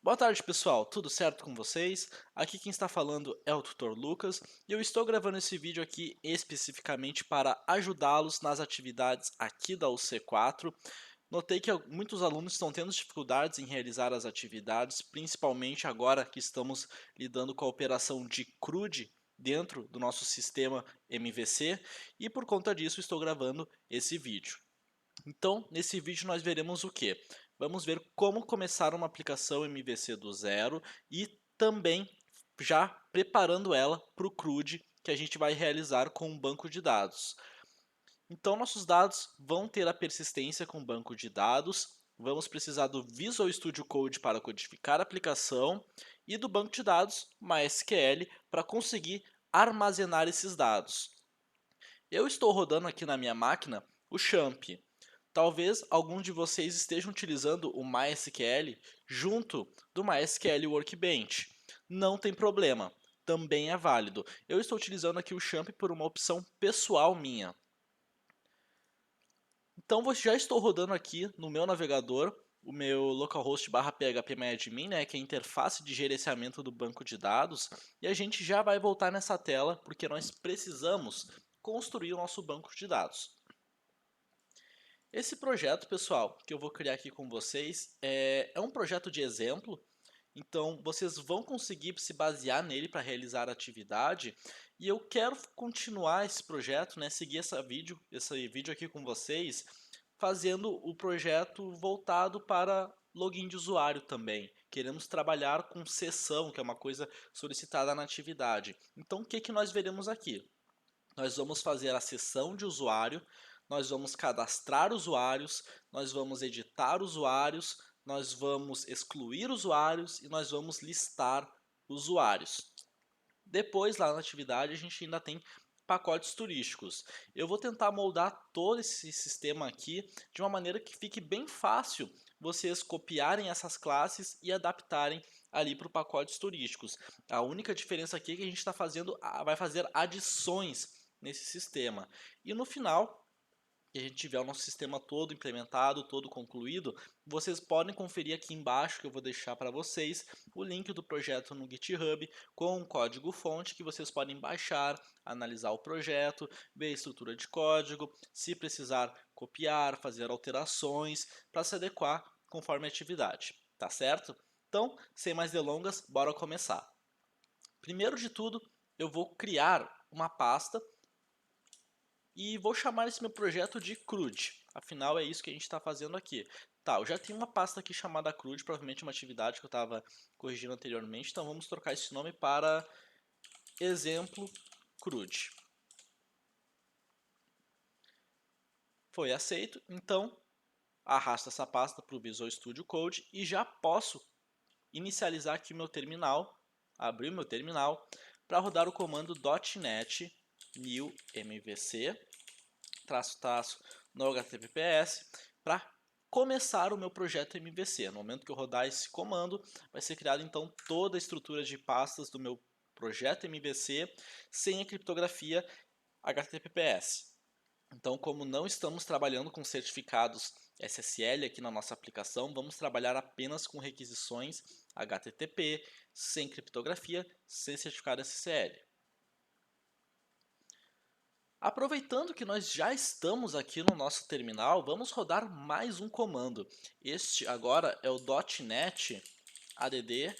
Boa tarde, pessoal. Tudo certo com vocês? Aqui quem está falando é o Tutor Lucas e eu estou gravando esse vídeo aqui especificamente para ajudá-los nas atividades aqui da UC4. Notei que muitos alunos estão tendo dificuldades em realizar as atividades, principalmente agora que estamos lidando com a operação de CRUD dentro do nosso sistema MVC, e por conta disso estou gravando esse vídeo. Então, nesse vídeo nós veremos o que? Vamos ver como começar uma aplicação MVC do zero e também já preparando ela para o CRUD que a gente vai realizar com um banco de dados. Então, nossos dados vão ter a persistência com o banco de dados, vamos precisar do Visual Studio Code para codificar a aplicação e do banco de dados MySQL para conseguir armazenar esses dados. Eu estou rodando aqui na minha máquina o XAMPP. Talvez alguns de vocês estejam utilizando o MySQL junto do MySQL Workbench. Não tem problema, também é válido. Eu estou utilizando aqui o XAMPP por uma opção pessoal minha. Então já estou rodando aqui no meu navegador o meu localhost/phpMyAdmin, que é a interface de gerenciamento do banco de dados, e a gente já vai voltar nessa tela porque nós precisamos construir o nosso banco de dados. Esse projeto, pessoal, que eu vou criar aqui com vocês é um projeto de exemplo, então vocês vão conseguir se basear nele para realizar a atividade. E eu quero continuar esse projeto, seguir esse vídeo aqui com vocês, fazendo o projeto voltado para login de usuário também. Queremos trabalhar com sessão, que é uma coisa solicitada na atividade. Então o que, que nós veremos aqui? Nós vamos fazer a sessão de usuário, nós vamos cadastrar usuários, nós vamos editar usuários, nós vamos excluir usuários e nós vamos listar usuários. Depois, lá na atividade, a gente ainda tem pacotes turísticos. Eu vou tentar moldar todo esse sistema aqui de uma maneira que fique bem fácil vocês copiarem essas classes e adaptarem ali para os pacotes turísticos. A única diferença aqui é que a gente está fazendo, vai fazer adições nesse sistema. E no final, que a gente tiver o nosso sistema todo implementado, todo concluído, vocês podem conferir aqui embaixo, que eu vou deixar para vocês, o link do projeto no GitHub com um código-fonte que vocês podem baixar, analisar o projeto, ver a estrutura de código, se precisar copiar, fazer alterações para se adequar conforme a atividade, tá certo? Então, sem mais delongas, bora começar. Primeiro de tudo, eu vou criar uma pasta e vou chamar esse meu projeto de CRUD. Afinal, é isso que a gente está fazendo aqui. Tá, eu já tenho uma pasta aqui chamada CRUD, provavelmente uma atividade que eu estava corrigindo anteriormente. Então vamos trocar esse nome para exemplo CRUD. Foi aceito, então arrasta essa pasta para o Visual Studio Code e já posso inicializar aqui o meu terminal, abrir o meu terminal para rodar o comando .NET new mvc no HTTPS para começar o meu projeto MVC. No momento que eu rodar esse comando, vai ser criada então toda a estrutura de pastas do meu projeto MVC sem a criptografia HTTPS. Então, como não estamos trabalhando com certificados SSL aqui na nossa aplicação, vamos trabalhar apenas com requisições HTTP, sem criptografia, sem certificado SSL. Aproveitando que nós já estamos aqui no nosso terminal, vamos rodar mais um comando. Este agora é o .NET add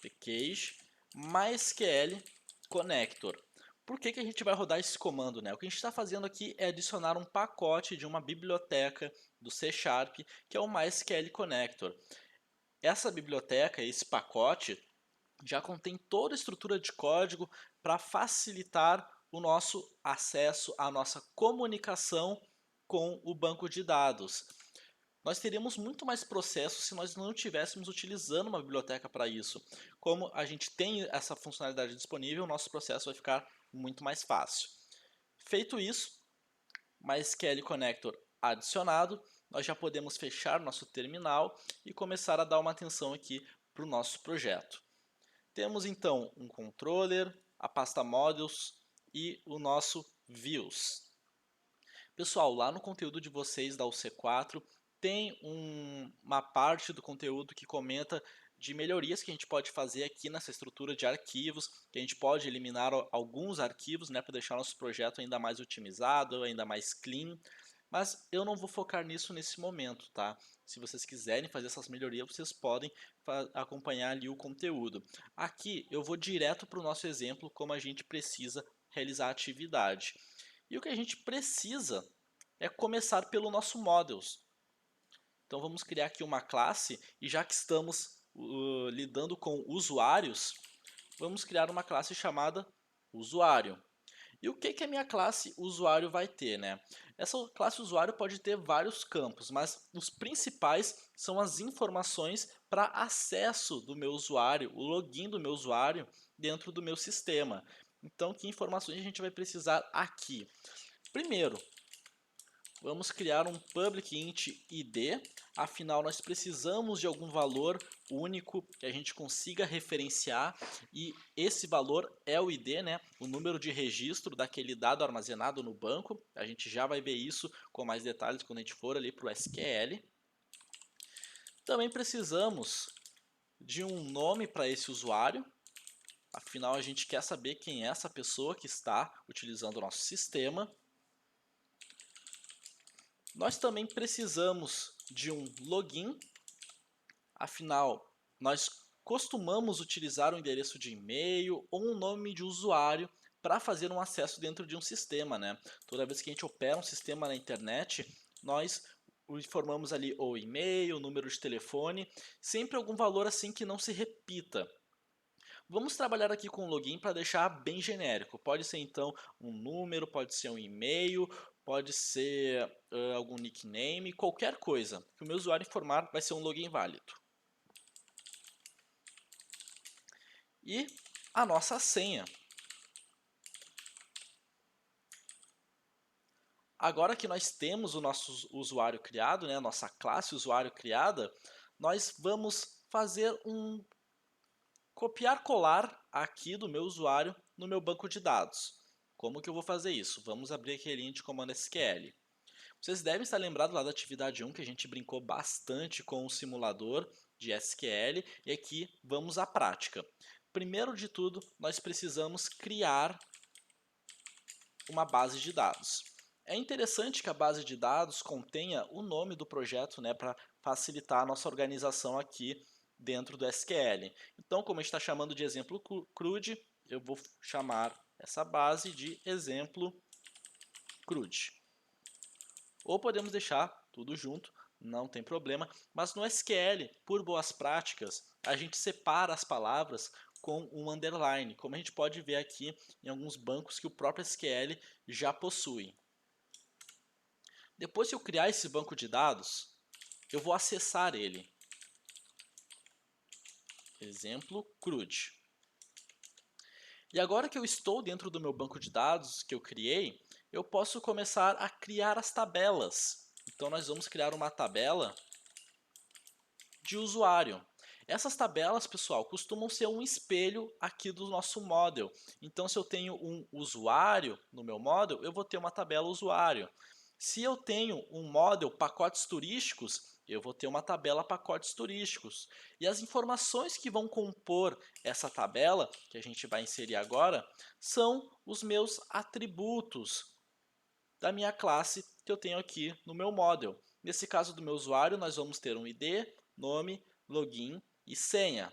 package mysql connector. Por que a gente vai rodar esse comando? O que a gente está fazendo aqui é adicionar um pacote de uma biblioteca do C#, que é o MySQL Connector. Essa biblioteca, esse pacote, já contém toda a estrutura de código para facilitar o nosso acesso, a nossa comunicação com o banco de dados. Nós teríamos muito mais processos se nós não estivéssemos utilizando uma biblioteca para isso. Como a gente tem essa funcionalidade disponível, o nosso processo vai ficar muito mais fácil. Feito isso, MySQL Connector adicionado, nós já podemos fechar nosso terminal e começar a dar uma atenção aqui para o nosso projeto. Temos então um controller, a pasta modules e o nosso views. Pessoal, lá no conteúdo de vocês da UC4 tem uma parte do conteúdo que comenta de melhorias que a gente pode fazer aqui nessa estrutura de arquivos, que a gente pode eliminar alguns arquivos, né, para deixar nosso projeto ainda mais otimizado, ainda mais clean. Mas eu não vou focar nisso nesse momento, tá? Se vocês quiserem fazer essas melhorias, vocês podem acompanhar ali o conteúdo. Aqui eu vou direto para o nosso exemplo, como a gente precisa realizar a atividade. E o que a gente precisa é começar pelo nosso models. Então vamos criar aqui uma classe e já que estamos lidando com usuários, vamos criar uma classe chamada usuário. E o que a minha classe usuário vai ter, né? Essa classe usuário pode ter vários campos, mas os principais são as informações para acesso do meu usuário, o login do meu usuário dentro do meu sistema. Então, que informações a gente vai precisar aqui? Primeiro, vamos criar um public int id, afinal nós precisamos de algum valor único que a gente consiga referenciar e esse valor é o id, né? O número de registro daquele dado armazenado no banco. A gente já vai ver isso com mais detalhes quando a gente for ali para o SQL. Também precisamos de um nome para esse usuário, afinal a gente quer saber quem é essa pessoa que está utilizando o nosso sistema. Nós também precisamos de um login, afinal, nós costumamos utilizar um endereço de e-mail ou um nome de usuário para fazer um acesso dentro de um sistema, né? Toda vez que a gente opera um sistema na internet, nós informamos ali o e-mail, o número de telefone, sempre algum valor assim que não se repita. Vamos trabalhar aqui com o login para deixar bem genérico. Pode ser então um número, pode ser um e-mail, pode ser algum nickname, qualquer coisa que o meu usuário informar vai ser um login válido. E a nossa senha. Agora que nós temos o nosso usuário criado, né, a nossa classe usuário criada, nós vamos fazer um copiar-colar aqui do meu usuário no meu banco de dados. Como que eu vou fazer isso? Vamos abrir aqui a linha de comando SQL. Vocês devem estar lembrados lá da atividade 1 que a gente brincou bastante com o simulador de SQL e aqui vamos à prática. Primeiro de tudo, nós precisamos criar uma base de dados. É interessante que a base de dados contenha o nome do projeto, né, para facilitar a nossa organização aqui dentro do SQL. Então, como a gente está chamando de exemplo CRUD, eu vou chamar essa base de exemplo CRUD. Ou podemos deixar tudo junto, não tem problema, mas no SQL, por boas práticas, a gente separa as palavras com um underline, como a gente pode ver aqui em alguns bancos que o próprio SQL já possui. Depois que eu criar esse banco de dados, eu vou acessar ele. Exemplo CRUD. E agora que eu estou dentro do meu banco de dados que eu criei, eu posso começar a criar as tabelas. Então nós vamos criar uma tabela de usuário. Essas tabelas, pessoal, costumam ser um espelho aqui do nosso model. Então, se eu tenho um usuário no meu model, eu vou ter uma tabela usuário. Se eu tenho um model pacotes turísticos, eu vou ter uma tabela pacotes turísticos. E as informações que vão compor essa tabela, que a gente vai inserir agora, são os meus atributos da minha classe que eu tenho aqui no meu model. Nesse caso do meu usuário, nós vamos ter um ID, nome, login e senha.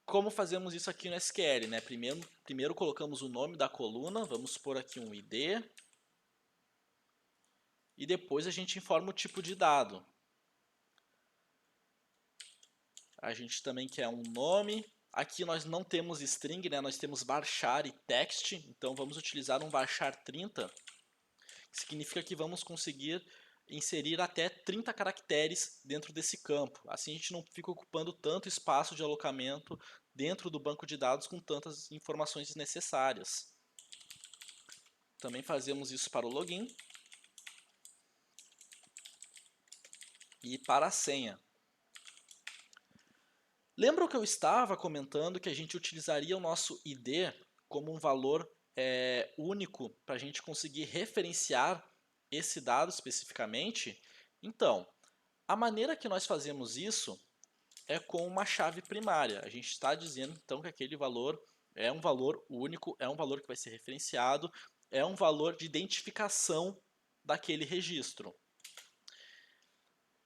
Como fazemos isso aqui no SQL, né? Primeiro colocamos o nome da coluna, vamos pôr aqui um ID. E depois a gente informa o tipo de dado. A gente também quer um nome. Aqui nós não temos string, né? Nós temos varchar e text. Então vamos utilizar um varchar 30, que significa que vamos conseguir inserir até 30 caracteres dentro desse campo. Assim a gente não fica ocupando tanto espaço de alocamento dentro do banco de dados com tantas informações desnecessárias. Também fazemos isso para o login e para a senha. Lembra que eu estava comentando que a gente utilizaria o nosso ID como um valor único para a gente conseguir referenciar esse dado especificamente? Então, a maneira que nós fazemos isso é com uma chave primária. A gente está dizendo então que aquele valor é um valor único, é um valor que vai ser referenciado, é um valor de identificação daquele registro.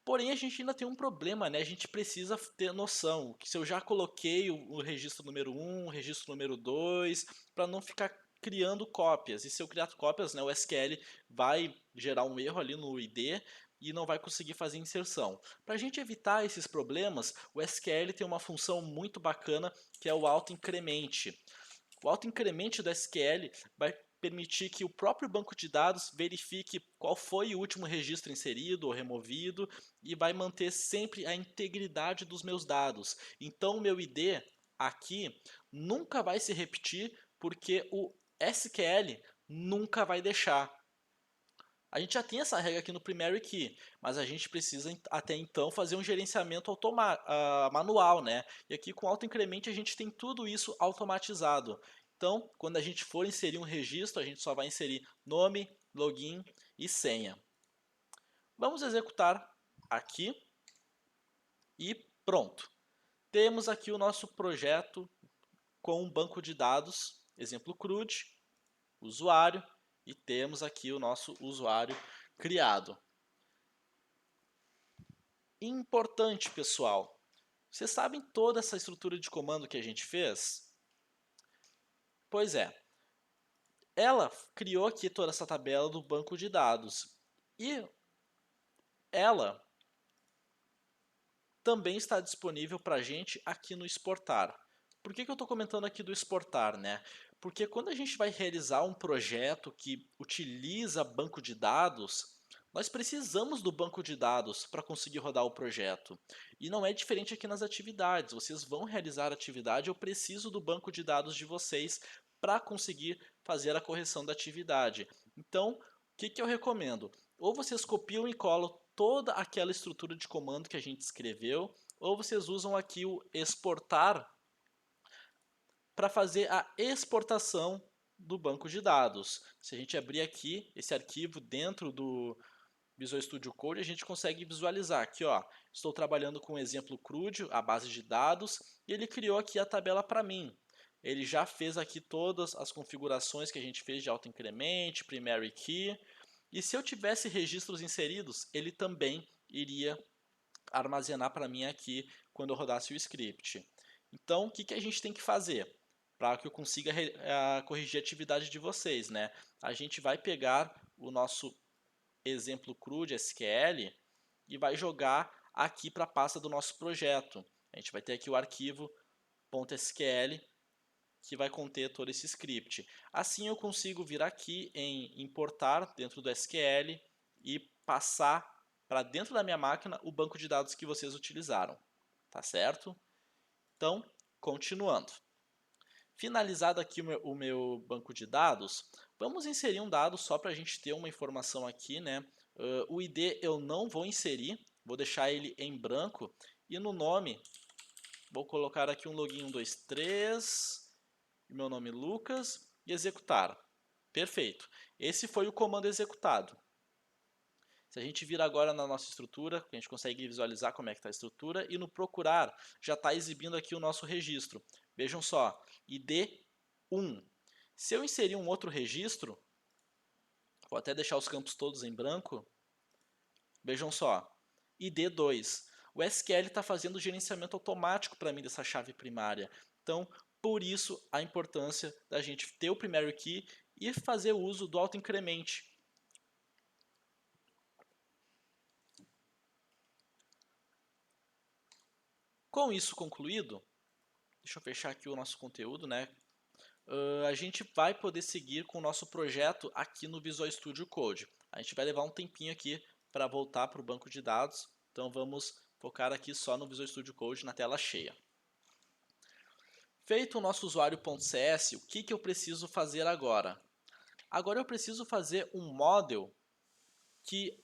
Porém, a gente ainda tem um problema, né? A gente precisa ter noção que se eu já coloquei o registro número 1, o registro número 2, para não ficar criando cópias. E se eu criar cópias, né, o SQL vai gerar um erro ali no ID e não vai conseguir fazer inserção. Para a gente evitar esses problemas, o SQL tem uma função muito bacana que é o autoincremente. O autoincremente do SQL vai permitir que o próprio banco de dados verifique qual foi o último registro inserido ou removido e vai manter sempre a integridade dos meus dados. Então o meu ID aqui nunca vai se repetir porque o SQL nunca vai deixar. A gente já tem essa regra aqui no Primary Key, mas a gente precisa até então fazer um gerenciamento manual, né? E aqui com autoincremente a gente tem tudo isso automatizado. Então, quando a gente for inserir um registro, a gente só vai inserir nome, login e senha. Vamos executar aqui e pronto. Temos aqui o nosso projeto com um banco de dados, exemplo CRUD, usuário, e temos aqui o nosso usuário criado. Importante, pessoal. Vocês sabem toda essa estrutura de comando que a gente fez? Pois é. Ela criou aqui toda essa tabela do banco de dados. E ela também está disponível para a gente aqui no exportar. Por que eu estou comentando aqui do exportar, né? Porque quando a gente vai realizar um projeto que utiliza banco de dados, nós precisamos do banco de dados para conseguir rodar o projeto. E não é diferente aqui nas atividades. Vocês vão realizar a atividade, eu preciso do banco de dados de vocês para conseguir fazer a correção da atividade. Então, o que eu recomendo? Ou vocês copiam e colam toda aquela estrutura de comando que a gente escreveu, ou vocês usam aqui o exportar para fazer a exportação do banco de dados. Se a gente abrir aqui esse arquivo dentro do Visual Studio Code, a gente consegue visualizar aqui, ó, estou trabalhando com o exemplo CRUD, a base de dados, e ele criou aqui a tabela para mim. Ele já fez aqui todas as configurações que a gente fez de autoincremente, primary key, e se eu tivesse registros inseridos, ele também iria armazenar para mim aqui quando eu rodasse o script. Então, o que a gente tem que fazer para que eu consiga corrigir a atividade de vocês, né? A gente vai pegar o nosso exemplo cru de SQL e vai jogar aqui para a pasta do nosso projeto. A gente vai ter aqui o arquivo .sql que vai conter todo esse script. Assim eu consigo vir aqui em importar dentro do SQL e passar para dentro da minha máquina o banco de dados que vocês utilizaram. Tá certo? Então, continuando. Finalizado aqui o meu banco de dados, vamos inserir um dado só para a gente ter uma informação aqui, né? O ID eu não vou inserir, vou deixar ele em branco. E no nome, vou colocar aqui um login 123, meu nome é Lucas, e executar. Perfeito. Esse foi o comando executado. Se a gente vir agora na nossa estrutura, a gente consegue visualizar como é que está a estrutura, e no procurar já está exibindo aqui o nosso registro. Vejam só, ID 1. Se eu inserir um outro registro, vou até deixar os campos todos em branco, vejam só, ID 2. O SQL está fazendo o gerenciamento automático para mim dessa chave primária. Então, por isso a importância da gente ter o primary key e fazer uso do autoincremente. Com isso concluído, deixa eu fechar aqui o nosso conteúdo, né? A gente vai poder seguir com o nosso projeto aqui no Visual Studio Code. A gente vai levar um tempinho aqui para voltar para o banco de dados, então vamos focar aqui só no Visual Studio Code na tela cheia. Feito o nosso usuário.cs, o que eu preciso fazer agora? Agora eu preciso fazer um model que,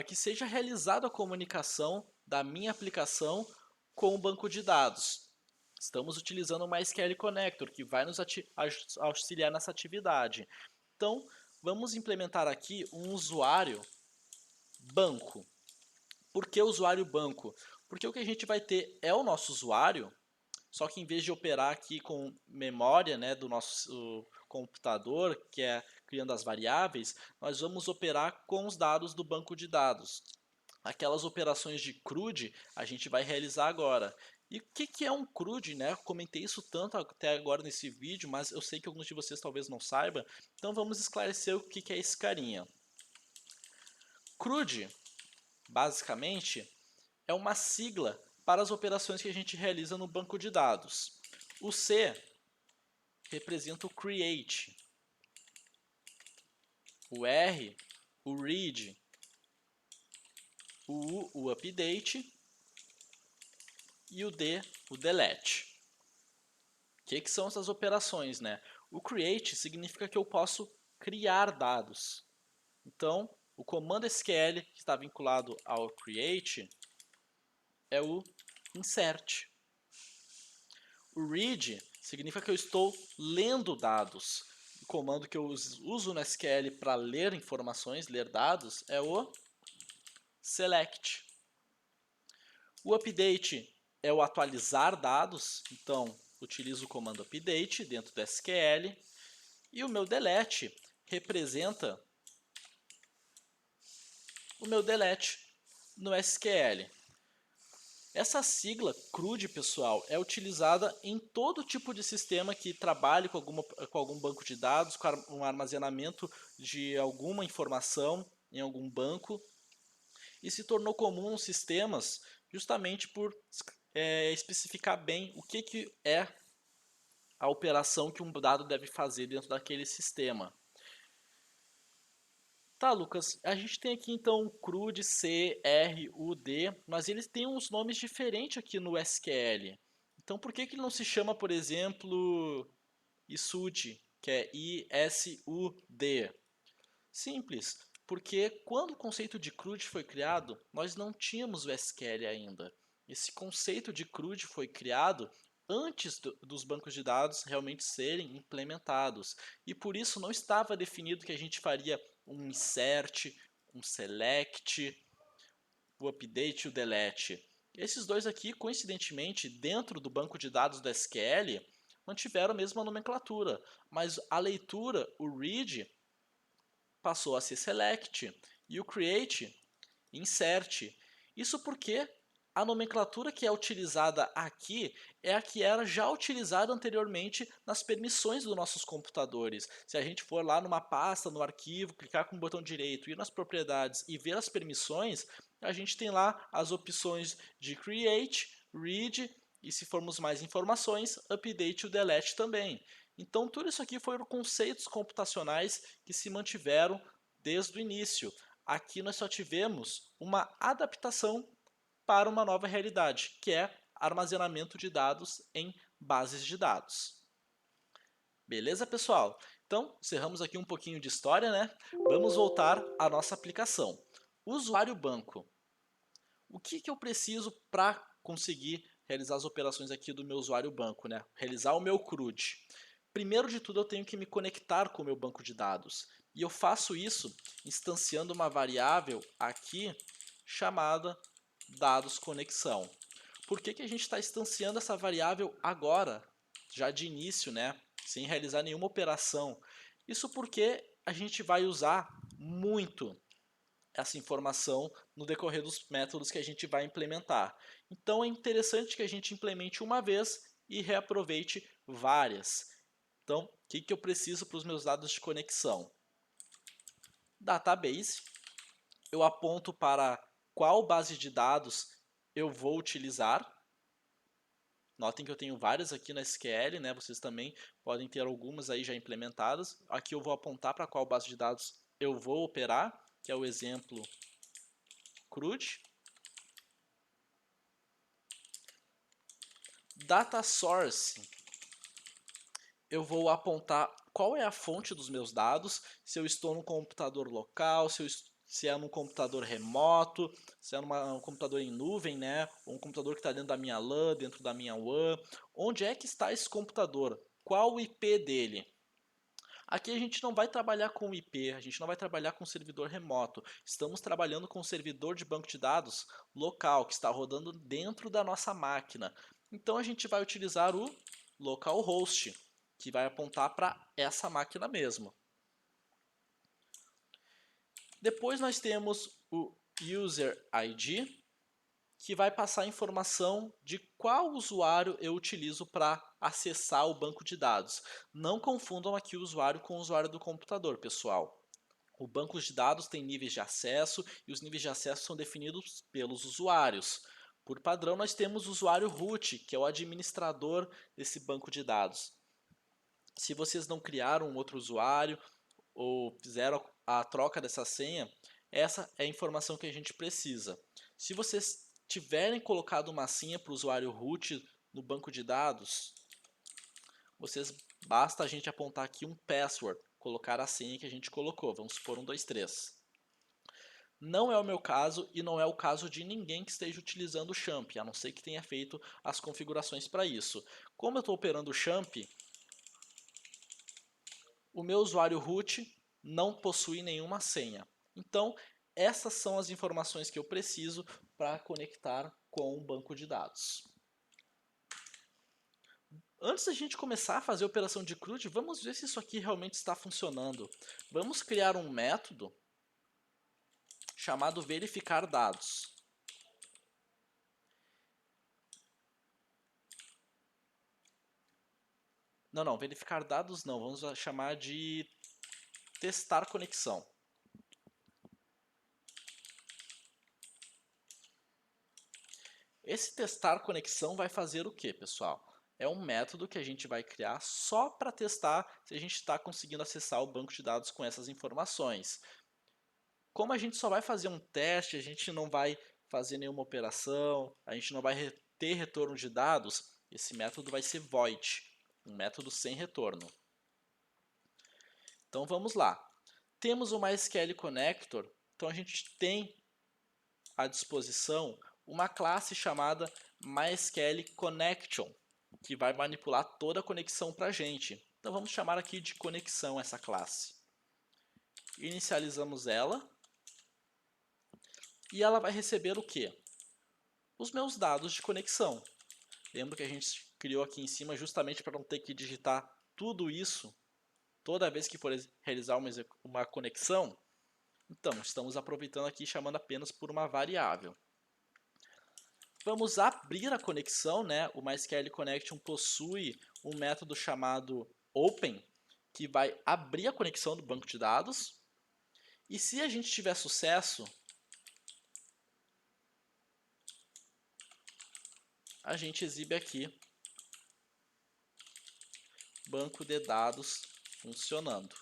que seja realizada a comunicação da minha aplicação com o banco de dados. Estamos utilizando o MySQL Connector, que vai nos auxiliar nessa atividade. Então, vamos implementar aqui um usuário Banco. Por que usuário banco? Porque o que a gente vai ter é o nosso usuário, só que em vez de operar aqui com memória, né, do nosso computador, que é criando as variáveis, nós vamos operar com os dados do banco de dados. Aquelas operações de CRUD a gente vai realizar agora. E o que é um CRUD, né? Eu comentei isso tanto até agora nesse vídeo, mas eu sei que alguns de vocês talvez não saibam, então vamos esclarecer o que é esse carinha. CRUD, basicamente, é uma sigla para as operações que a gente realiza no banco de dados. O C representa o create, o R, o read, o U, o update e o D, o delete. O que são essas operações, né? O create significa que eu posso criar dados. Então, o comando SQL que está vinculado ao create é o insert. O read significa que eu estou lendo dados. O comando que eu uso no SQL para ler informações, ler dados, é o select. O update é o atualizar dados, então utilizo o comando update dentro do SQL. E o meu delete representa o meu delete no SQL. Essa sigla CRUD, pessoal, é utilizada em todo tipo de sistema que trabalhe com algum banco de dados, com um armazenamento de alguma informação em algum banco, e se tornou comum nos sistemas justamente por especificar bem o que é a operação que um dado deve fazer dentro daquele sistema. Tá, Lucas, a gente tem aqui então o CRUD, C, R, U, D, mas eles têm uns nomes diferentes aqui no SQL. Então por que ele não se chama, por exemplo, ISUD, que é I-S-U-D? Simples, porque quando o conceito de CRUD foi criado, nós não tínhamos o SQL ainda. Esse conceito de CRUD foi criado antes dos bancos de dados realmente serem implementados. E por isso não estava definido que a gente faria um insert, um select, o update e o delete. Esses dois aqui, coincidentemente, dentro do banco de dados do SQL, mantiveram a mesma nomenclatura, mas a leitura, o read, passou a ser select e o create, insert. Isso porque a nomenclatura que é utilizada aqui é a que era já utilizada anteriormente nas permissões dos nossos computadores. Se a gente for lá numa pasta, no arquivo, clicar com o botão direito, ir nas propriedades e ver as permissões, a gente tem lá as opções de create, read e, se formos mais informações, update e delete também. Então tudo isso aqui foram conceitos computacionais que se mantiveram desde o início. Aqui nós só tivemos uma adaptação para uma nova realidade, que é armazenamento de dados em bases de dados. Beleza, pessoal? Então, encerramos aqui um pouquinho de história, né? Vamos voltar à nossa aplicação. Usuário banco. O que eu preciso para conseguir realizar as operações aqui do meu usuário banco, né? Realizar o meu CRUD. Primeiro de tudo, eu tenho que me conectar com o meu banco de dados. E eu faço isso instanciando uma variável aqui chamada dados conexão. Por que a gente está instanciando essa variável agora, já de início, né? Sem realizar nenhuma operação? Isso porque a gente vai usar muito essa informação no decorrer dos métodos que a gente vai implementar. Então é interessante que a gente implemente uma vez e reaproveite várias. Então, o que eu preciso para os meus dados de conexão? Database. Eu aponto para qual base de dados eu vou utilizar. Notem que eu tenho várias aqui na SQL, né? Vocês também podem ter algumas aí já implementadas. Aqui eu vou apontar para qual base de dados eu vou operar, que é o exemplo CRUD. Data Source, eu vou apontar qual é a fonte dos meus dados, se eu estou no computador local, se é num computador remoto, se é um computador em nuvem, né? Ou um computador que está dentro da minha LAN, dentro da minha WAN. Onde é que está esse computador? Qual o IP dele? Aqui a gente não vai trabalhar com IP, a gente não vai trabalhar com servidor remoto. Estamos trabalhando com um servidor de banco de dados local, que está rodando dentro da nossa máquina. Então a gente vai utilizar o localhost, que vai apontar para essa máquina mesmo. Depois nós temos o user ID, que vai passar a informação de qual usuário eu utilizo para acessar o banco de dados. Não confundam aqui o usuário com o usuário do computador, pessoal. O banco de dados tem níveis de acesso e os níveis de acesso são definidos pelos usuários. Por padrão, nós temos o usuário root, que é o administrador desse banco de dados. Se vocês não criaram um outro usuário ou fizeram a troca dessa senha, essa é a informação que a gente precisa. Se vocês tiverem colocado uma senha para o usuário root no banco de dados, basta a gente apontar aqui um password, colocar a senha que a gente colocou, vamos supor 123. Não é o meu caso e não é o caso de ninguém que esteja utilizando o Champ, a não ser que tenha feito as configurações para isso. Como eu estou operando o Champ, o meu usuário root não possui nenhuma senha. Então, essas são as informações que eu preciso para conectar com o banco de dados. Antes da gente começar a fazer a operação de CRUD, vamos ver se isso aqui realmente está funcionando. Vamos criar um método chamado verificar dados. Não, verificar dados não, vamos chamar de testar conexão. Esse testar conexão vai fazer o que, pessoal? É um método que a gente vai criar só para testar se a gente está conseguindo acessar o banco de dados com essas informações. Como a gente só vai fazer um teste, a gente não vai fazer nenhuma operação, a gente não vai ter retorno de dados, esse método vai ser void, um método sem retorno. Então vamos lá. Temos o MySQL Connector, então a gente tem à disposição uma classe chamada MySQL Connection, que vai manipular toda a conexão para a gente. Então vamos chamar aqui de conexão essa classe. Inicializamos ela e ela vai receber o que? Os meus dados de conexão. Lembra que a gente criou aqui em cima justamente para não ter que digitar tudo isso toda vez que for realizar uma conexão? Então, estamos aproveitando aqui chamando apenas por uma variável. Vamos abrir a conexão, né? O MySQL Connection possui um método chamado open, que vai abrir a conexão do banco de dados. E se a gente tiver sucesso, a gente exibe aqui banco de dados funcionando.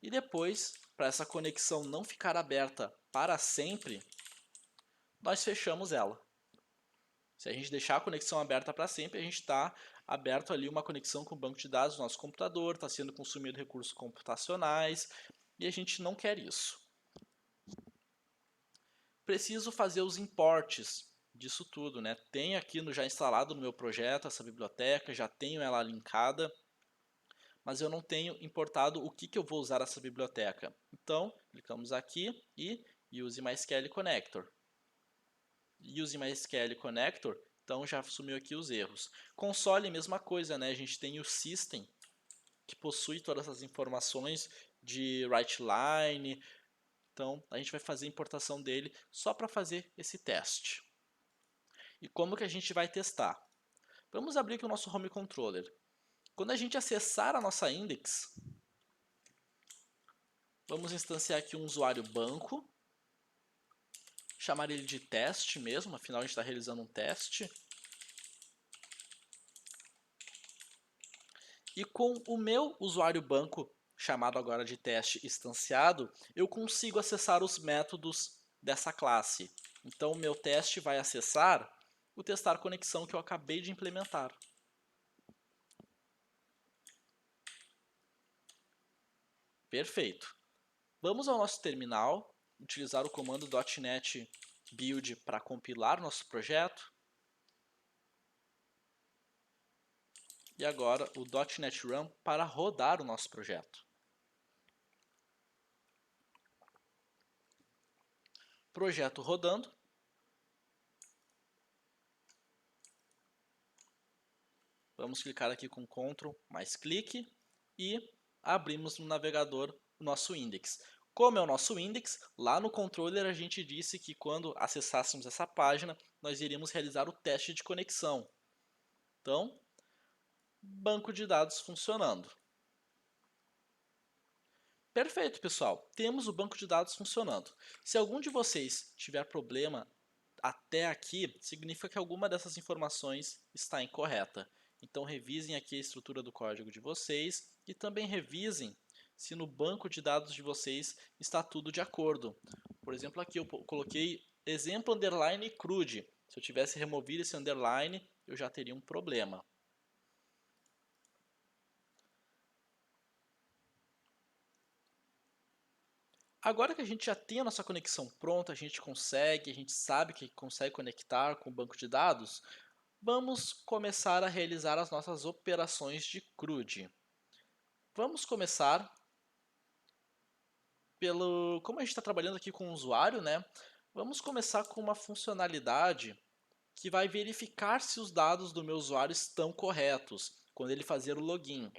E depois, para essa conexão não ficar aberta para sempre, nós fechamos ela. Se a gente deixar a conexão aberta para sempre, a gente está aberto ali uma conexão com o banco de dados do nosso computador, está sendo consumido recursos computacionais e a gente não quer isso. Preciso fazer os importes disso tudo, né? Tenho aqui já instalado no meu projeto essa biblioteca, já tenho ela linkada, mas eu não tenho importado o que eu vou usar essa biblioteca. Então, clicamos aqui e Use MySQL Connector. Use MySQL Connector, então já sumiu aqui os erros. Console, mesma coisa, né? A gente tem o System, que possui todas as informações de write-line. Então, a gente vai fazer a importação dele só para fazer esse teste. E como que a gente vai testar? Vamos abrir aqui o nosso Home Controller. Quando a gente acessar a nossa index, vamos instanciar aqui um usuário banco, chamar ele de teste mesmo, afinal a gente está realizando um teste. E com o meu usuário banco, chamado agora de teste instanciado, eu consigo acessar os métodos dessa classe. Então o meu teste vai acessar o testar conexão que eu acabei de implementar. Perfeito. Vamos ao nosso terminal, utilizar o comando .NET Build para compilar nosso projeto. e agora o .NET Run para rodar o nosso projeto. Projeto rodando. Vamos clicar aqui com Ctrl mais clique e abrimos no navegador o nosso index. Como é o nosso index, lá no controller a gente disse que quando acessássemos essa página, nós iríamos realizar o teste de conexão. Então, banco de dados funcionando. Perfeito, pessoal. Temos o banco de dados funcionando. Se algum de vocês tiver problema até aqui, significa que alguma dessas informações está incorreta. Então revisem aqui a estrutura do código de vocês e também revisem se no banco de dados de vocês está tudo de acordo. Por exemplo, aqui eu coloquei exemplo underline crude. Se eu tivesse removido esse underline, eu já teria um problema. Agora que a gente já tem a nossa conexão pronta, a gente sabe que consegue conectar com o banco de dados, vamos começar a realizar as nossas operações de CRUD. Vamos começar pelo... Como a gente está trabalhando aqui com o usuário, né? Vamos começar com uma funcionalidade que vai verificar se os dados do meu usuário estão corretos quando ele fazer o login.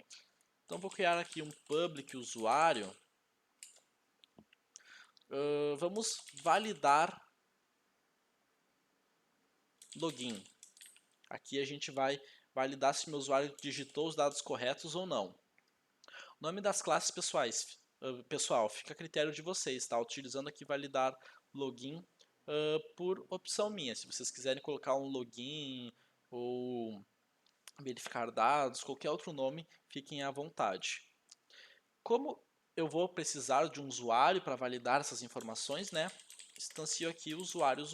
Então vou criar aqui um public usuário. Vamos validar login. Aqui a gente vai validar se meu usuário digitou os dados corretos ou não. O nome das classes pessoal, fica a critério de vocês, tá? Utilizando aqui validar login por opção minha. Se vocês quiserem colocar um login ou verificar dados, qualquer outro nome, fiquem à vontade. Como eu vou precisar de um usuário para validar essas informações, né? Instancio aqui usuário.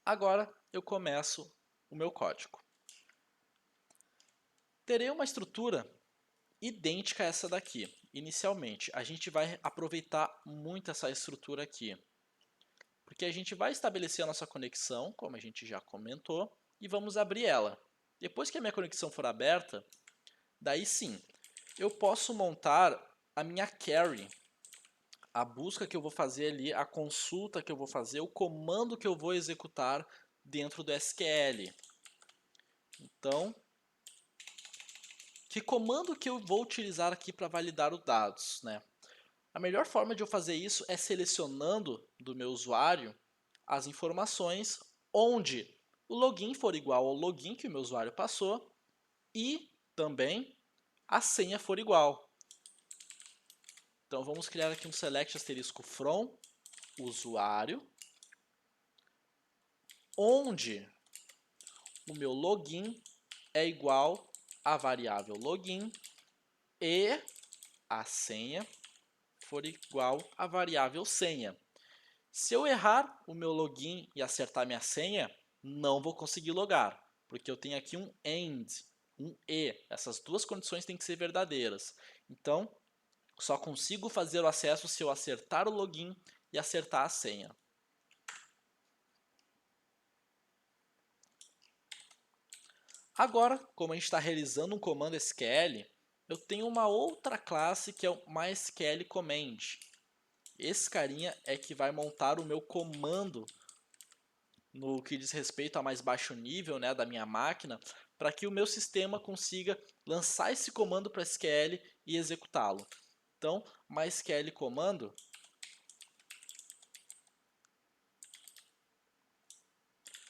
Agora eu começo o meu código. Terei uma estrutura idêntica a essa daqui. Inicialmente, a gente vai aproveitar muito essa estrutura aqui, porque a gente vai estabelecer a nossa conexão, como a gente já comentou, e vamos abrir ela. Depois que a minha conexão for aberta, daí sim, eu posso montar a minha query, a busca que eu vou fazer ali, a consulta que eu vou fazer, o comando que eu vou executar dentro do SQL. Então, que comando que eu vou utilizar aqui para validar os dados, né? A melhor forma de eu fazer isso é selecionando do meu usuário as informações onde o login for igual ao login que o meu usuário passou e também a senha for igual. Então vamos criar aqui um select asterisco from usuário, onde o meu login é igual à variável login e a senha for igual à variável senha. Se eu errar o meu login e acertar minha senha, não vou conseguir logar, porque eu tenho aqui um AND, um E. Essas duas condições têm que ser verdadeiras. Então, só consigo fazer o acesso se eu acertar o login e acertar a senha. Agora, como a gente está realizando um comando SQL, eu tenho uma outra classe que é o MySQL Command. Esse carinha é que vai montar o meu comando no que diz respeito a mais baixo nível, né, da minha máquina, para que o meu sistema consiga lançar esse comando para SQL e executá-lo. Então, MySQL comando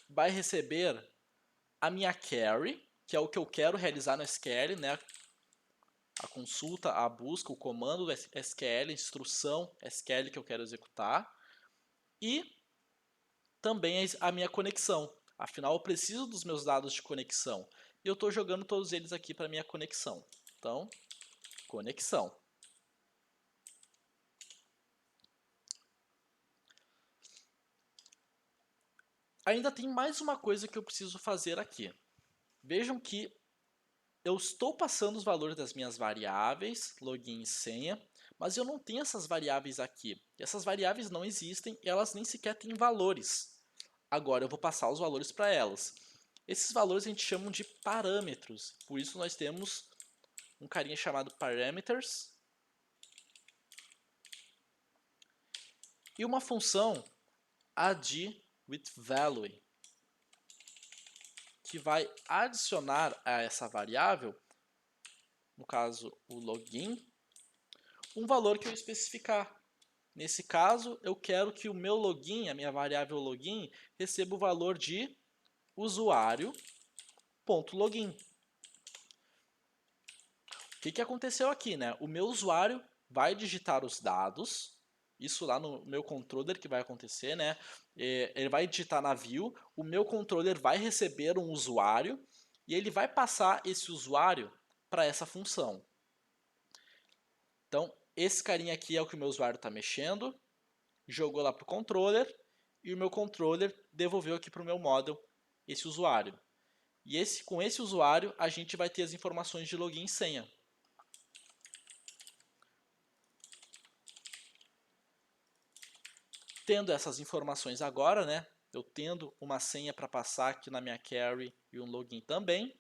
vai receber a minha query, que é o que eu quero realizar no SQL, né? A consulta, a busca, o comando do SQL, a instrução SQL que eu quero executar, e também a minha conexão. Afinal, eu preciso dos meus dados de conexão. E eu estou jogando todos eles aqui para minha conexão. Então, conexão. Ainda tem mais uma coisa que eu preciso fazer aqui. Vejam que eu estou passando os valores das minhas variáveis, login e senha, mas eu não tenho essas variáveis aqui. Essas variáveis não existem e elas nem sequer têm valores. Agora eu vou passar os valores para elas. Esses valores a gente chama de parâmetros, por isso nós temos um carinha chamado parameters e uma função add_with_value, que vai adicionar a essa variável, no caso o login, um valor que eu especificar. Nesse caso, eu quero que o meu login, a minha variável login, receba o valor de usuário.login. O que aconteceu aqui, né? O meu usuário vai digitar os dados, isso lá no meu controller que vai acontecer, né? Ele vai digitar na view, o meu controller vai receber um usuário e ele vai passar esse usuário para essa função. Então, esse carinha aqui é o que o meu usuário está mexendo, jogou lá para o controller e o meu controller devolveu aqui para o meu model esse usuário. E com esse usuário a gente vai ter as informações de login e senha. Tendo essas informações agora, né, eu tendo uma senha para passar aqui na minha carry e um login também,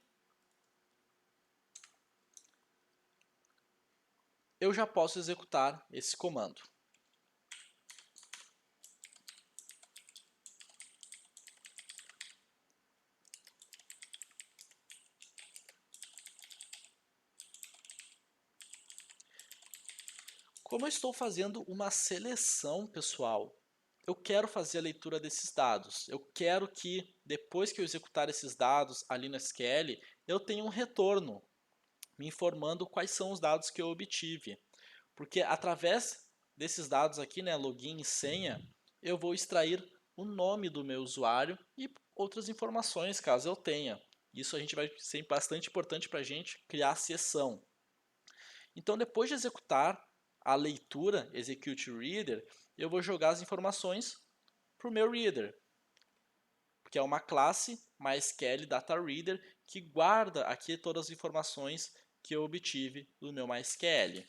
eu já posso executar esse comando. Como eu estou fazendo uma seleção, pessoal, eu quero fazer a leitura desses dados. Eu quero que, depois que eu executar esses dados ali no SQL, eu tenha um retorno me informando quais são os dados que eu obtive. Porque através desses dados aqui, né, login e senha, eu vou extrair o nome do meu usuário e outras informações, caso eu tenha. Isso a gente vai ser bastante importante para a gente criar a sessão. Então, depois de executar a leitura execute reader, eu vou jogar as informações para o meu reader, que é uma classe MySQL Data Reader que guarda aqui todas as informações que eu obtive do meu MySQL.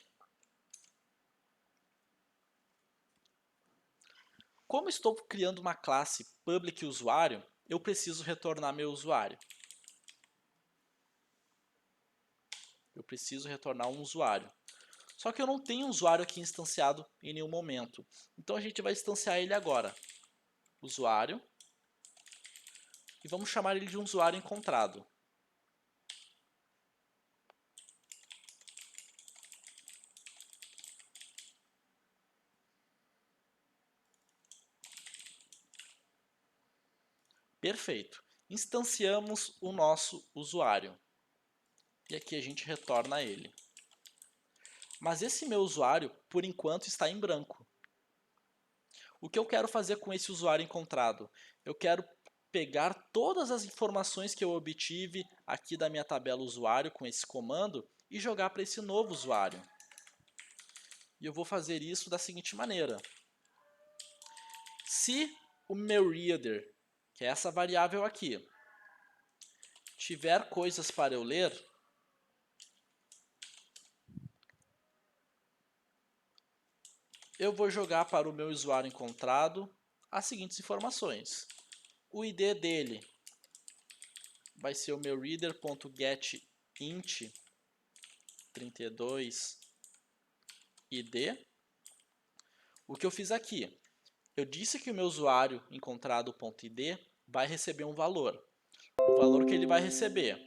Como estou criando uma classe public usuário, eu preciso retornar meu usuário. Eu preciso retornar um usuário. Só que eu não tenho um usuário aqui instanciado em nenhum momento. Então a gente vai instanciar ele agora. Usuário. E vamos chamar ele de um usuário encontrado. Perfeito. Instanciamos o nosso usuário. E aqui a gente retorna ele. Mas esse meu usuário, por enquanto, está em branco. O que eu quero fazer com esse usuário encontrado? Eu quero pegar todas as informações que eu obtive aqui da minha tabela usuário com esse comando e jogar para esse novo usuário. E eu vou fazer isso da seguinte maneira. Se o meu reader, que é essa variável aqui, tiver coisas para eu ler, eu vou jogar para o meu usuário encontrado as seguintes informações. O ID dele vai ser o meu reader.getInt 32 ID. O que eu fiz aqui? Eu disse que o meu usuário encontrado.id vai receber um valor. O valor que ele vai receber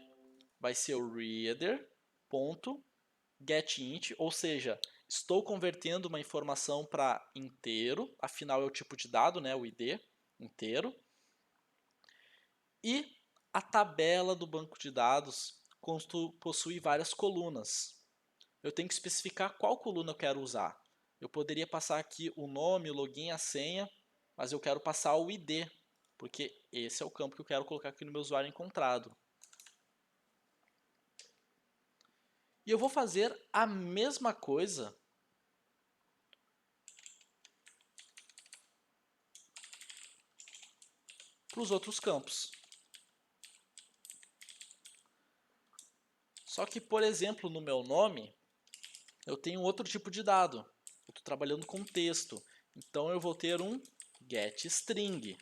vai ser o reader.getInt, ou seja, estou convertendo uma informação para inteiro, afinal é o tipo de dado, né, o ID inteiro. E a tabela do banco de dados possui várias colunas. Eu tenho que especificar qual coluna eu quero usar. Eu poderia passar aqui o nome, o login, a senha, mas eu quero passar o ID, porque esse é o campo que eu quero colocar aqui no meu usuário encontrado. E eu vou fazer a mesma coisa para os outros campos. Só que, por exemplo, no meu nome, eu tenho outro tipo de dado. Eu estou trabalhando com texto. Então eu vou ter um getString.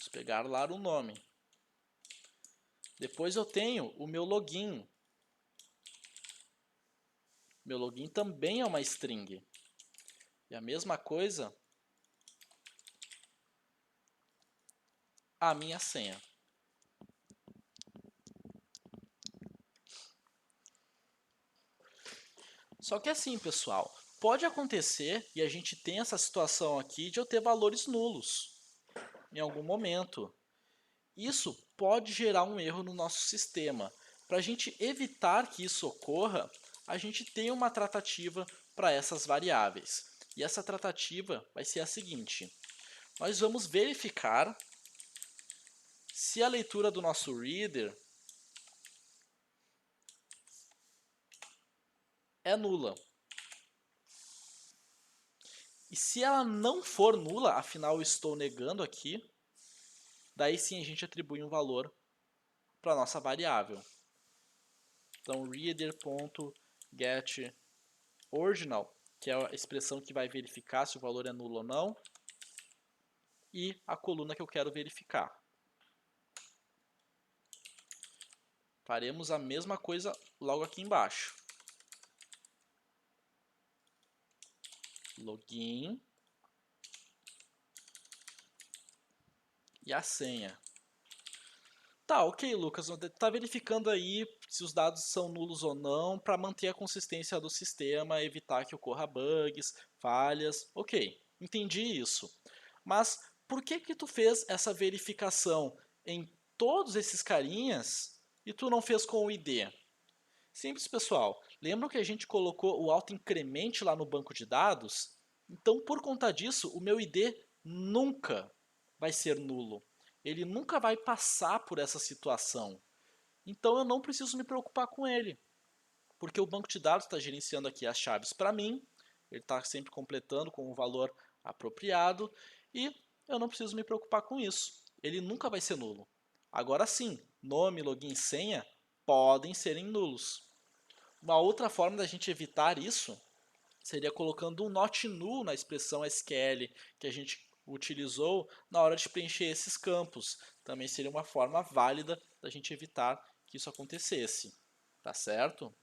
Vamos pegar lá o nome. Depois eu tenho o meu login. Meu login também é uma string. E a mesma coisa a minha senha. Só que assim, pessoal, pode acontecer, e a gente tem essa situação aqui, de eu ter valores nulos em algum momento. Isso pode gerar um erro no nosso sistema. Para a gente evitar que isso ocorra, a gente tem uma tratativa para essas variáveis. E essa tratativa vai ser a seguinte. Nós vamos verificar se a leitura do nosso reader é nula. E se ela não for nula, afinal eu estou negando aqui, daí sim a gente atribui um valor para a nossa variável. Então reader.getOriginal, que é a expressão que vai verificar se o valor é nulo ou não, e a coluna que eu quero verificar. Faremos a mesma coisa logo aqui embaixo. Login e a senha. Tá, ok, Lucas, tá verificando aí se os dados são nulos ou não para manter a consistência do sistema, evitar que ocorra bugs, falhas. Ok, entendi isso. Mas por que que tu fez essa verificação em todos esses carinhas e tu não fez com o ID? Simples, pessoal. Lembram que a gente colocou o autoincremente lá no banco de dados? Então, por conta disso, o meu ID nunca vai ser nulo. Ele nunca vai passar por essa situação. Então, eu não preciso me preocupar com ele. Porque o banco de dados está gerenciando aqui as chaves para mim. Ele está sempre completando com o valor apropriado. E eu não preciso me preocupar com isso. Ele nunca vai ser nulo. Agora sim, nome, login e senha podem serem nulos. Uma outra forma da gente evitar isso seria colocando um not null na expressão SQL que a gente utilizou na hora de preencher esses campos. Também seria uma forma válida da gente evitar que isso acontecesse. Tá certo?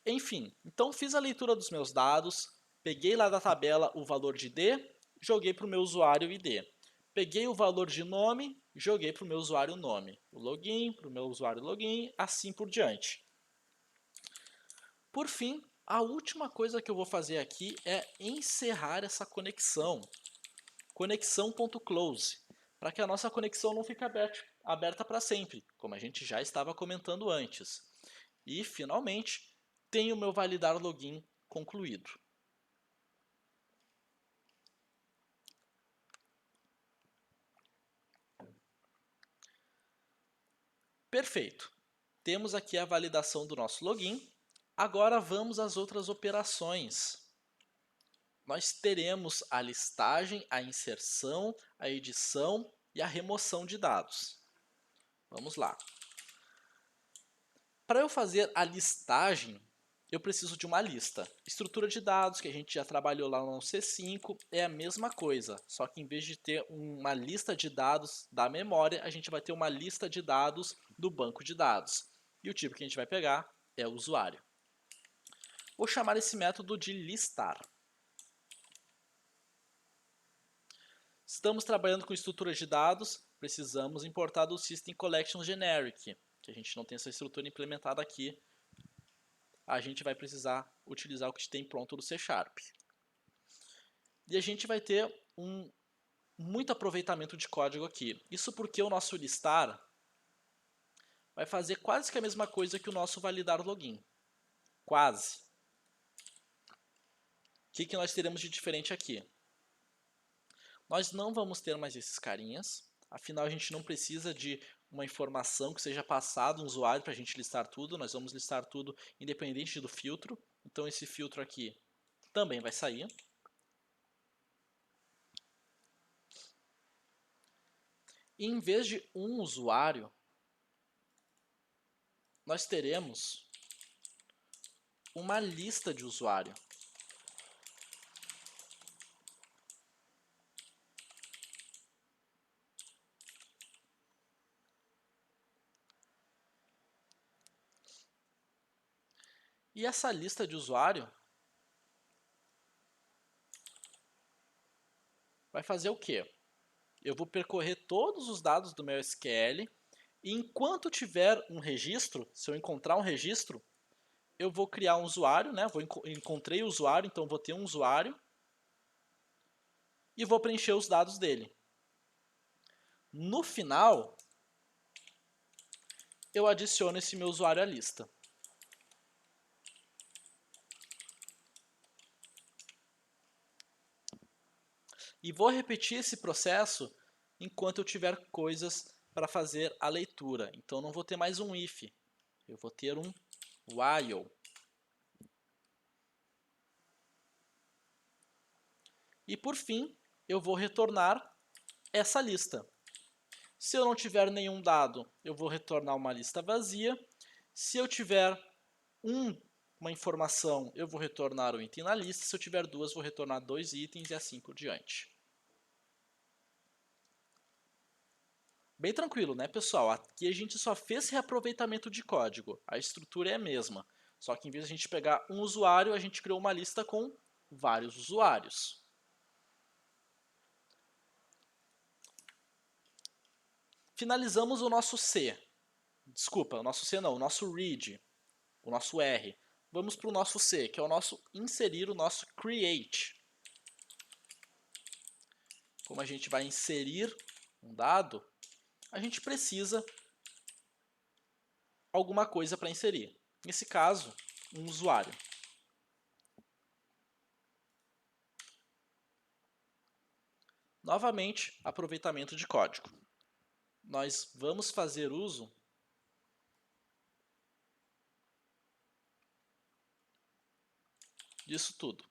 Enfim, então fiz a leitura dos meus dados, peguei lá da tabela o valor de ID, joguei para o meu usuário ID. Peguei o valor de nome, joguei para o meu usuário nome. O login, para o meu usuário login, assim por diante. Por fim, a última coisa que eu vou fazer aqui é encerrar essa conexão. Conexão.close, para que a nossa conexão não fique aberta para sempre, como a gente já estava comentando antes. E, finalmente, tenho meu validar login concluído. Perfeito. Temos aqui a validação do nosso login. Agora vamos às outras operações. Nós teremos a listagem, a inserção, a edição e a remoção de dados. Vamos lá. Para eu fazer a listagem, eu preciso de uma lista. Estrutura de dados, que a gente já trabalhou lá no C5, é a mesma coisa. Só que em vez de ter uma lista de dados da memória, a gente vai ter uma lista de dados do banco de dados. E o tipo que a gente vai pegar é o usuário. Vou chamar esse método de listar. Estamos trabalhando com estrutura de dados, precisamos importar do System Collection Generic, que a gente não tem essa estrutura implementada aqui. A gente vai precisar utilizar o que tem pronto do C#. E a gente vai ter muito aproveitamento de código aqui. Isso porque o nosso listar vai fazer quase que a mesma coisa que o nosso validar login. Quase. O que nós teremos de diferente aqui? Nós não vamos ter mais esses carinhas. Afinal, a gente não precisa de uma informação que seja passada no usuário para a gente listar tudo. Nós vamos listar tudo independente do filtro. Então, esse filtro aqui também vai sair. E em vez de um usuário, nós teremos uma lista de usuário. E essa lista de usuário vai fazer o quê? Eu vou percorrer todos os dados do meu SQL e enquanto tiver um registro, se eu encontrar um registro, eu vou criar um usuário, né? Encontrei o usuário, então vou ter um usuário e vou preencher os dados dele. No final, eu adiciono esse meu usuário à lista. E vou repetir esse processo enquanto eu tiver coisas para fazer a leitura. Então não vou ter mais um if, eu vou ter um while. E por fim, eu vou retornar essa lista. Se eu não tiver nenhum dado, eu vou retornar uma lista vazia. Se eu tiver uma informação, eu vou retornar um item na lista. Se eu tiver duas, vou retornar dois itens e assim por diante. Bem tranquilo, né, pessoal? Aqui a gente só fez reaproveitamento de código. A estrutura é a mesma. Só que em vez de a gente pegar um usuário, a gente criou uma lista com vários usuários. Finalizamos o nosso C. Desculpa, o nosso C não, o nosso read, o nosso R. Vamos para o nosso C, que é o nosso inserir, o nosso create. Como a gente vai inserir um dado, a gente precisa alguma coisa para inserir. Nesse caso, um usuário. Novamente, aproveitamento de código. Nós vamos fazer uso disso tudo.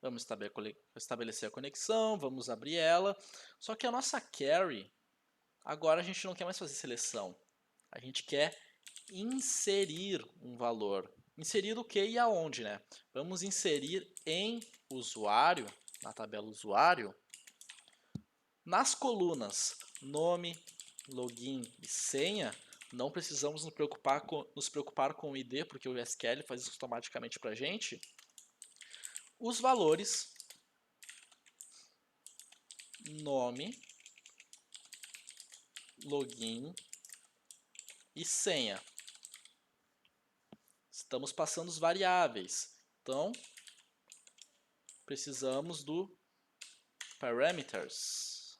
Vamos estabelecer a conexão, vamos abrir ela. Só que a nossa query, agora a gente não quer mais fazer seleção. A gente quer inserir um valor. Inserir o que e aonde, né? Vamos inserir em usuário, na tabela usuário, nas colunas nome, login e senha. Não precisamos nos preocupar com o ID, porque o SQL faz isso automaticamente para a gente. Os valores nome, login e senha. Estamos passando os variáveis. Então, precisamos do parameters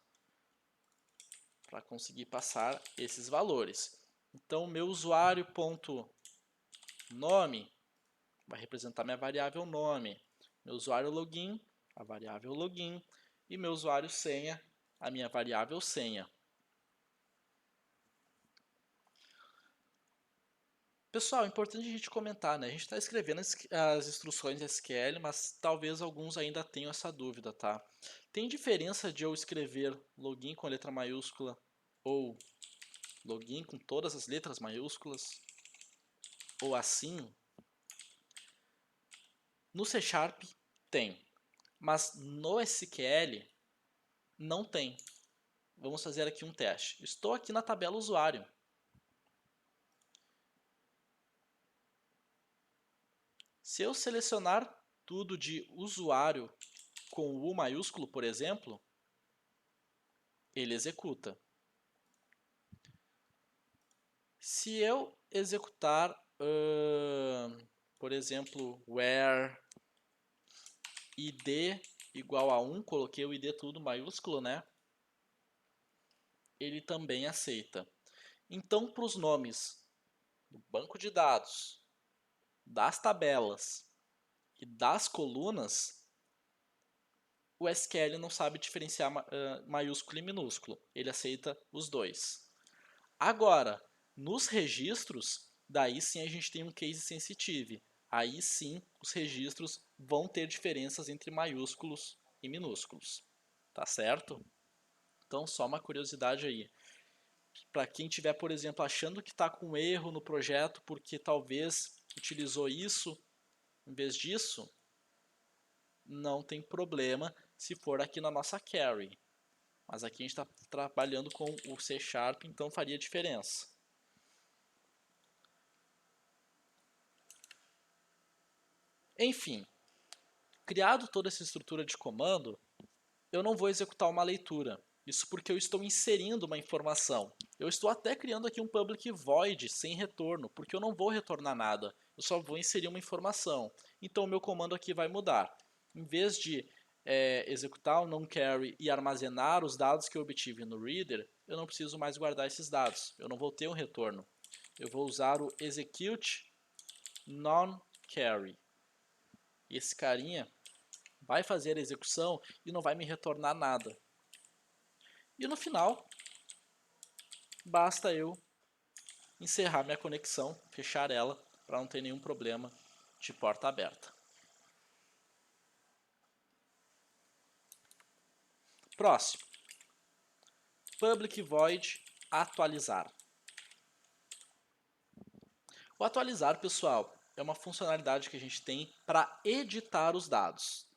para conseguir passar esses valores. Então, meu usuário.nome vai representar minha variável nome. Meu usuário login, a variável login. E meu usuário senha, a minha variável senha. Pessoal, é importante a gente comentar, né? A gente está escrevendo as instruções SQL, mas talvez alguns ainda tenham essa dúvida, tá? Tem diferença de eu escrever login com a letra maiúscula ou login com todas as letras maiúsculas? Ou assim? No C Sharp tem, mas no SQL não tem. Vamos fazer aqui um teste. Estou aqui na tabela usuário. Se eu selecionar tudo de usuário com U maiúsculo, por exemplo, ele executa. Se eu executar, por exemplo, where id igual a 1, coloquei o id tudo maiúsculo, né? Ele também aceita. Então, para os nomes do banco de dados, das tabelas e das colunas, o SQL não sabe diferenciar maiúsculo e minúsculo. Ele aceita os dois. Agora, nos registros, daí sim a gente tem um case sensitive. Aí sim os registros vão ter diferenças entre maiúsculos e minúsculos. Tá certo? Então, só uma curiosidade aí. Para quem estiver, por exemplo, achando que está com erro no projeto porque talvez utilizou isso em vez disso, não tem problema se for aqui na nossa carry. Mas aqui a gente está trabalhando com o C Sharp, então faria diferença. Enfim, criado toda essa estrutura de comando, eu não vou executar uma leitura. Isso porque eu estou inserindo uma informação. Eu estou até criando aqui um public void sem retorno, porque eu não vou retornar nada. Eu só vou inserir uma informação. Então o meu comando aqui vai mudar. Em vez de executar o non-carry e armazenar os dados que eu obtive no reader, eu não preciso mais guardar esses dados. Eu não vou ter um retorno. Eu vou usar o execute non-carry. E esse carinha vai fazer a execução e não vai me retornar nada. E no final, basta eu encerrar minha conexão, fechar ela, para não ter nenhum problema de porta aberta. Próximo. Public void atualizar. O atualizar, pessoal, é uma funcionalidade que a gente tem para editar os dados.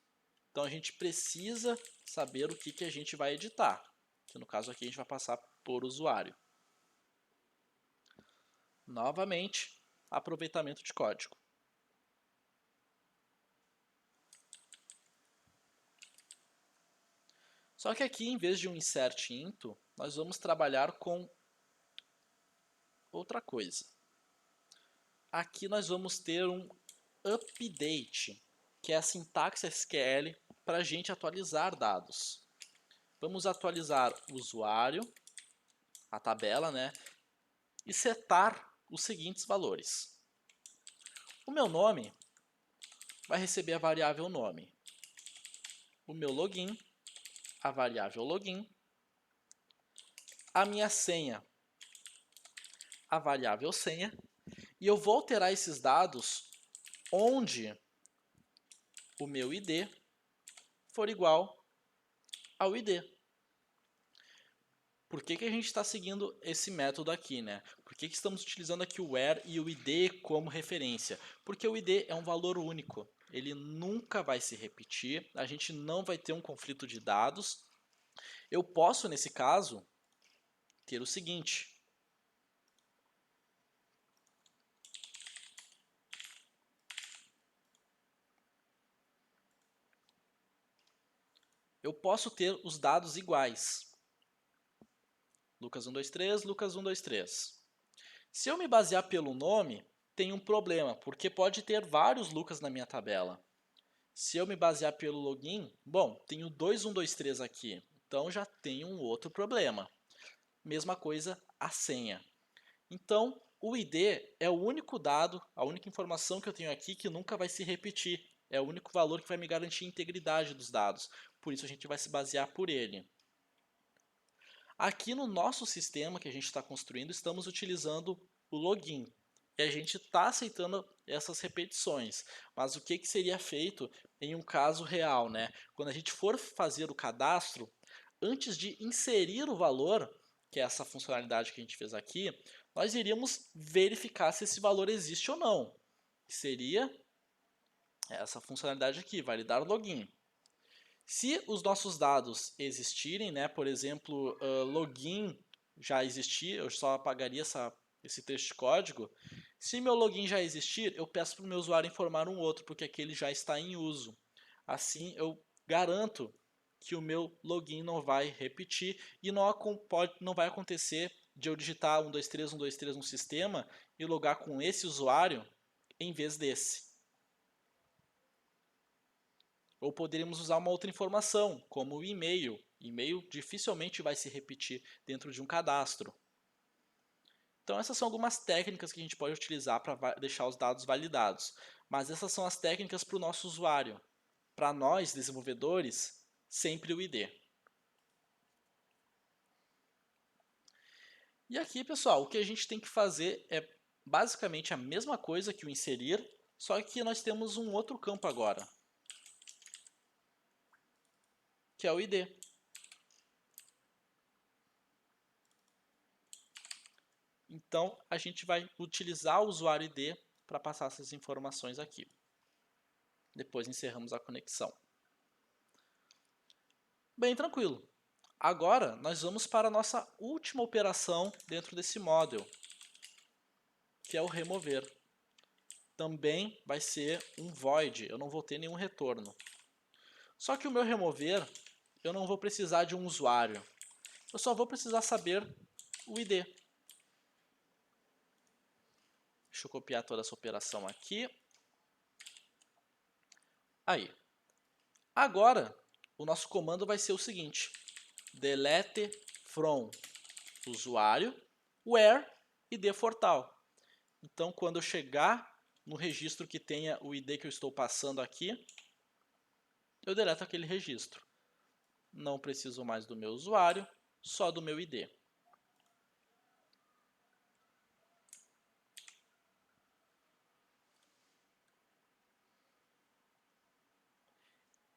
Então a gente precisa saber o que a gente vai editar. Que no caso aqui a gente vai passar por usuário. Novamente, aproveitamento de código. Só que aqui, em vez de um insert into, nós vamos trabalhar com outra coisa. Aqui nós vamos ter um update, que é a sintaxe SQL para a gente atualizar dados. Vamos atualizar o usuário, a tabela, né? E setar os seguintes valores. O meu nome vai receber a variável nome. O meu login, a variável login. A minha senha, a variável senha. E eu vou alterar esses dados onde o meu ID for igual ao ID. Por que a gente está seguindo esse método aqui, né? Por que estamos utilizando aqui o where e o ID como referência? Porque o ID é um valor único. Ele nunca vai se repetir, a gente não vai ter um conflito de dados. Eu posso, nesse caso, ter o seguinte. Eu posso ter os dados iguais. Lucas 123, Lucas 123. Se eu me basear pelo nome, tem um problema, porque pode ter vários Lucas na minha tabela. Se eu me basear pelo login, bom, tenho 2123 aqui, então já tem um outro problema. Mesma coisa a senha. Então, o ID é o único dado, a única informação que eu tenho aqui que nunca vai se repetir. É o único valor que vai me garantir a integridade dos dados. Por isso a gente vai se basear por ele. Aqui no nosso sistema que a gente está construindo, estamos utilizando o login. E a gente está aceitando essas repetições. Mas o que seria feito em um caso real, né? Quando a gente for fazer o cadastro, antes de inserir o valor, que é essa funcionalidade que a gente fez aqui, nós iríamos verificar se esse valor existe ou não. Que seria essa funcionalidade aqui, validar o login. Se os nossos dados existirem, né, por exemplo, login já existir, eu só apagaria esse texto de código. Se meu login já existir, eu peço para o meu usuário informar um outro, porque aquele já está em uso. Assim eu garanto que o meu login não vai repetir e não vai acontecer de eu digitar 123, 123 no sistema e logar com esse usuário em vez desse. Ou poderíamos usar uma outra informação, como o e-mail. E-mail dificilmente vai se repetir dentro de um cadastro. Então essas são algumas técnicas que a gente pode utilizar para deixar os dados validados. Mas essas são as técnicas para o nosso usuário. Para nós, desenvolvedores, sempre o ID. E aqui, pessoal, o que a gente tem que fazer é basicamente a mesma coisa que o inserir, só que nós temos um outro campo agora, que é o ID. Então, a gente vai utilizar o usuário ID para passar essas informações aqui. Depois encerramos a conexão. Bem tranquilo. Agora, nós vamos para a nossa última operação dentro desse model, que é o remover. Também vai ser um void, eu não vou ter nenhum retorno. Só que o meu remover, eu não vou precisar de um usuário. Eu só vou precisar saber o ID. Deixa eu copiar toda essa operação aqui. Aí. Agora, o nosso comando vai ser o seguinte. Delete from usuário, where id fortal. Então, quando eu chegar no registro que tenha o ID que eu estou passando aqui, eu deleto aquele registro. Não preciso mais do meu usuário, só do meu ID.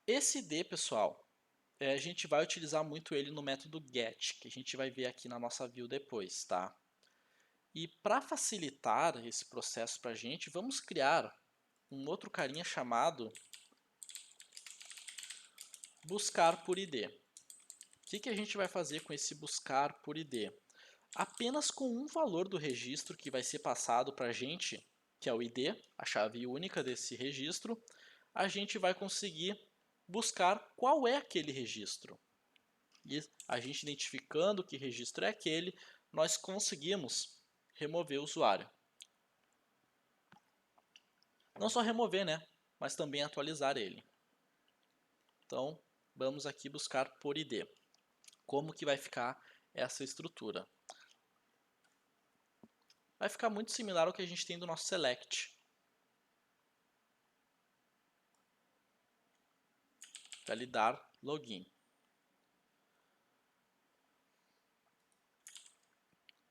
Esse ID, pessoal, a gente vai utilizar muito ele no método get, que a gente vai ver aqui na nossa view depois, tá? E para facilitar esse processo para a gente, vamos criar um outro carinha chamado buscar por ID. O que a gente vai fazer com esse buscar por ID? Apenas com um valor do registro que vai ser passado para a gente, que é o ID, a chave única desse registro, a gente vai conseguir buscar qual é aquele registro. E a gente identificando que registro é aquele, nós conseguimos remover o usuário. Não só remover, né? Mas também atualizar ele. Então, vamos aqui buscar por ID. Como que vai ficar essa estrutura? Vai ficar muito similar ao que a gente tem do nosso select. Validar login.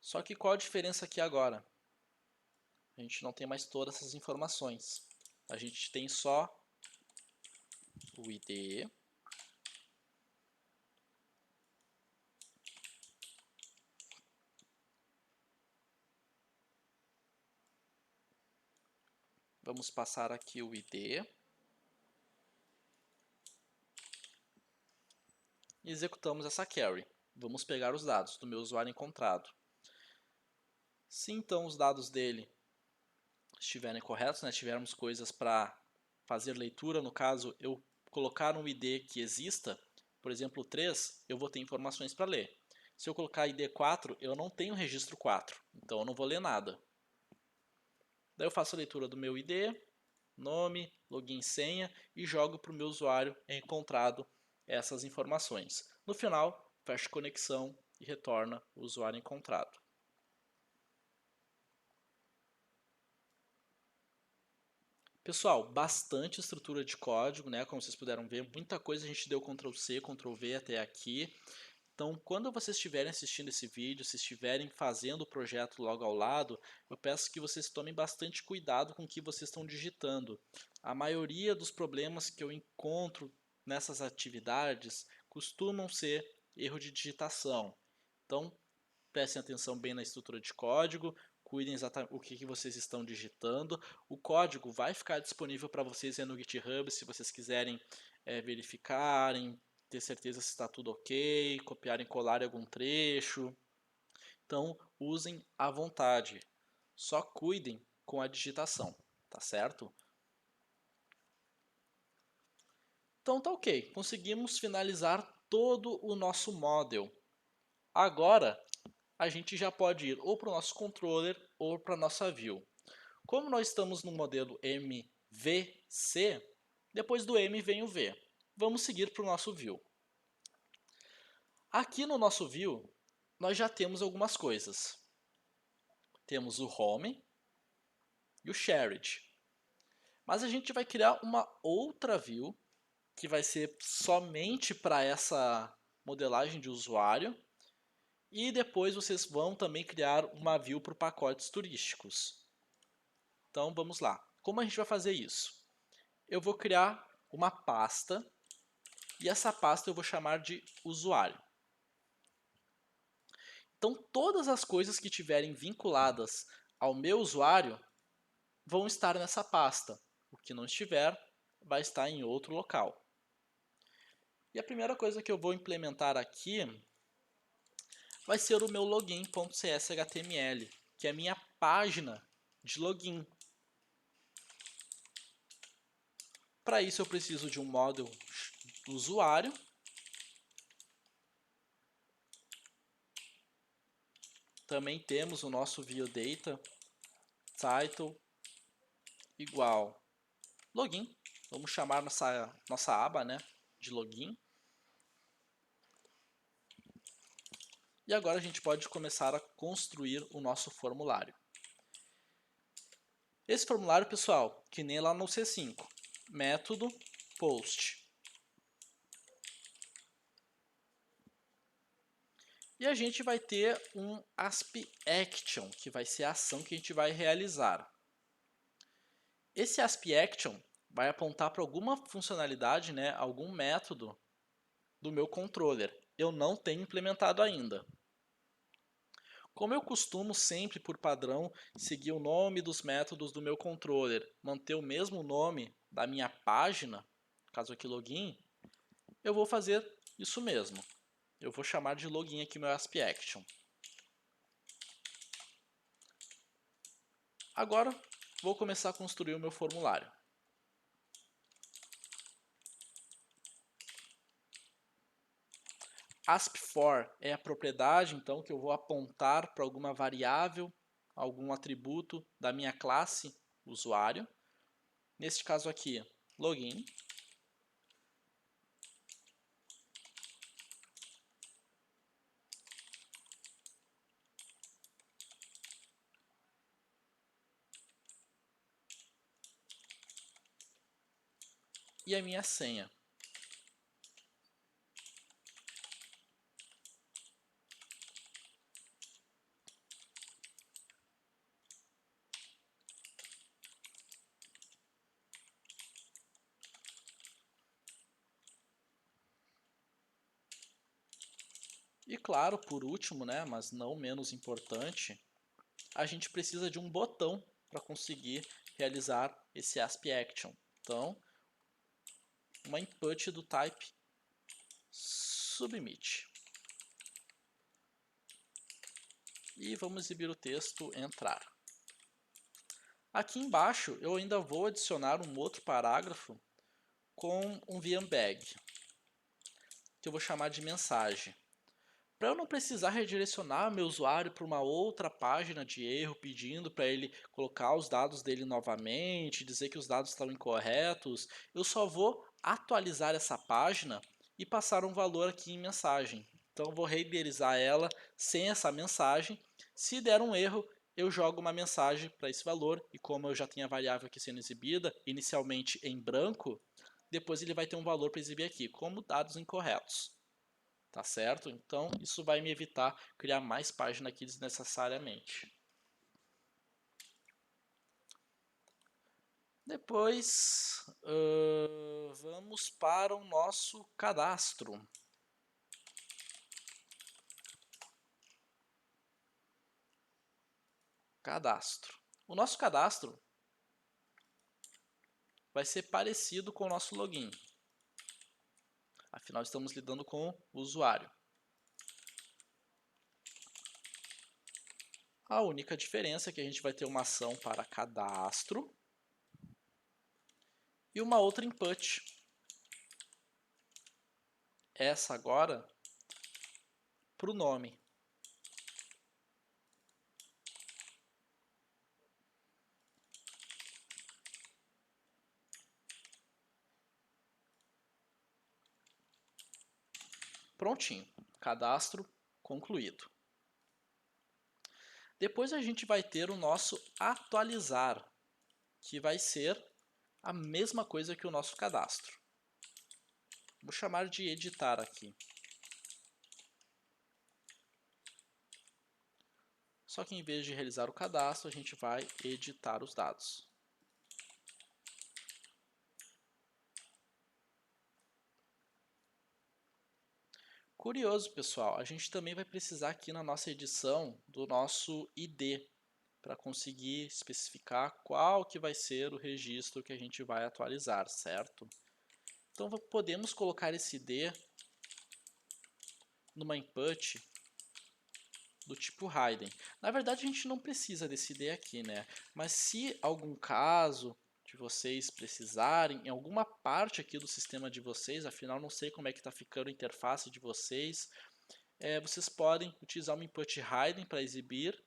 Só que qual a diferença aqui agora? A gente não tem mais todas essas informações. A gente tem só o ID. Vamos passar aqui o ID. E executamos essa query. Vamos pegar os dados do meu usuário encontrado. Se então os dados dele estiverem corretos, né, tivermos coisas para fazer leitura, no caso eu colocar um ID que exista, por exemplo 3, eu vou ter informações para ler. Se eu colocar ID 4, eu não tenho registro 4, então eu não vou ler nada. Daí eu faço a leitura do meu ID, nome, login e senha e jogo para o meu usuário encontrado essas informações. No final, fecho conexão e retorna o usuário encontrado. Pessoal, bastante estrutura de código, né? Como vocês puderam ver, muita coisa a gente deu Ctrl C, Ctrl V até aqui. Então, quando vocês estiverem assistindo esse vídeo, se estiverem fazendo o projeto logo ao lado, eu peço que vocês tomem bastante cuidado com o que vocês estão digitando. A maioria dos problemas que eu encontro nessas atividades costumam ser erro de digitação. Então, prestem atenção bem na estrutura de código, cuidem exatamente o que vocês estão digitando. O código vai ficar disponível para vocês no GitHub se vocês quiserem verificarem, ter certeza se está tudo ok, copiar e colar algum trecho. Então, usem à vontade. Só cuidem com a digitação, tá certo? Então tá ok, conseguimos finalizar todo o nosso model. Agora, a gente já pode ir ou para o nosso controller ou para a nossa view. Como nós estamos no modelo MVC, depois do M vem o V. Vamos seguir para o nosso view. Aqui no nosso view, nós já temos algumas coisas. Temos o home e o shared. Mas a gente vai criar uma outra view que vai ser somente para essa modelagem de usuário. E depois vocês vão também criar uma view para pacotes turísticos. Então vamos lá. Como a gente vai fazer isso? Eu vou criar uma pasta e essa pasta eu vou chamar de usuário. Então todas as coisas que tiverem vinculadas ao meu usuário vão estar nessa pasta. O que não estiver vai estar em outro local. E a primeira coisa que eu vou implementar aqui vai ser o meu login.cshtml, que é a minha página de login. Para isso eu preciso de um módulo do usuário. Também temos o nosso viewData title igual login. Vamos chamar nossa aba, né, de login. E agora a gente pode começar a construir o nosso formulário. Esse formulário, pessoal, que nem lá no C5, método post. E a gente vai ter um AspAction, que vai ser a ação que a gente vai realizar. Esse AspAction vai apontar para alguma funcionalidade, né, algum método do meu controller. Eu não tenho implementado ainda. Como eu costumo sempre, por padrão, seguir o nome dos métodos do meu controller, manter o mesmo nome da minha página, caso aqui login, eu vou fazer isso mesmo. Eu vou chamar de login aqui meu AspAction. Agora vou começar a construir o meu formulário. AspFor é a propriedade, então, que eu vou apontar para alguma variável, algum atributo da minha classe usuário. Neste caso aqui, login. E a minha senha. E claro, por último, né, mas não menos importante, a gente precisa de um botão para conseguir realizar esse AspAction. Então, uma input do type submit. E vamos exibir o texto entrar. Aqui embaixo eu ainda vou adicionar um outro parágrafo com um VMBag, que eu vou chamar de mensagem. Para eu não precisar redirecionar meu usuário para uma outra página de erro pedindo para ele colocar os dados dele novamente, dizer que os dados estão incorretos, eu só vou atualizar essa página e passar um valor aqui em mensagem. Então eu vou renderizar ela sem essa mensagem. Se der um erro, eu jogo uma mensagem para esse valor e como eu já tenho a variável aqui sendo exibida, inicialmente em branco, depois ele vai ter um valor para exibir aqui, como dados incorretos. Tá certo? Então isso vai me evitar criar mais página aqui desnecessariamente. Depois vamos para o nosso cadastro. Cadastro. O nosso cadastro vai ser parecido com o nosso login. Afinal, estamos lidando com o usuário. A única diferença é que a gente vai ter uma ação para cadastro e uma outra input. Essa agora para o nome. Prontinho. Cadastro concluído. Depois a gente vai ter o nosso atualizar, que vai ser a mesma coisa que o nosso cadastro. Vou chamar de editar aqui. Só que em vez de realizar o cadastro, a gente vai editar os dados. Curioso, pessoal, a gente também vai precisar aqui na nossa edição do nosso ID, para conseguir especificar qual que vai ser o registro que a gente vai atualizar, certo? Então podemos colocar esse ID numa input do tipo hidden. Na verdade a gente não precisa desse ID aqui, né? Mas se algum caso de vocês precisarem, em alguma parte aqui do sistema de vocês, afinal não sei como é que está ficando a interface de vocês, vocês podem utilizar uma input hidden para exibir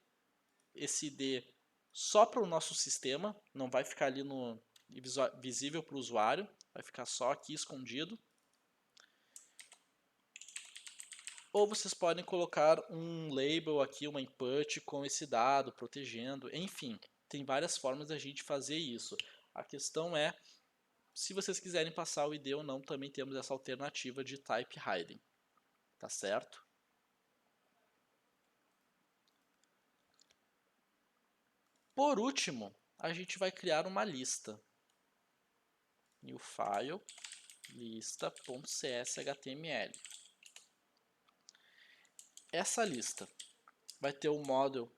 esse ID só para o nosso sistema, não vai ficar ali no visível para o usuário, vai ficar só aqui escondido. Ou vocês podem colocar um label aqui, uma input com esse dado, protegendo, enfim, tem várias formas da gente fazer isso. A questão é, se vocês quiserem passar o ID ou não, também temos essa alternativa de type hidden, tá certo? Por último, a gente vai criar uma lista. New file, lista.cshtml. Essa lista vai ter o model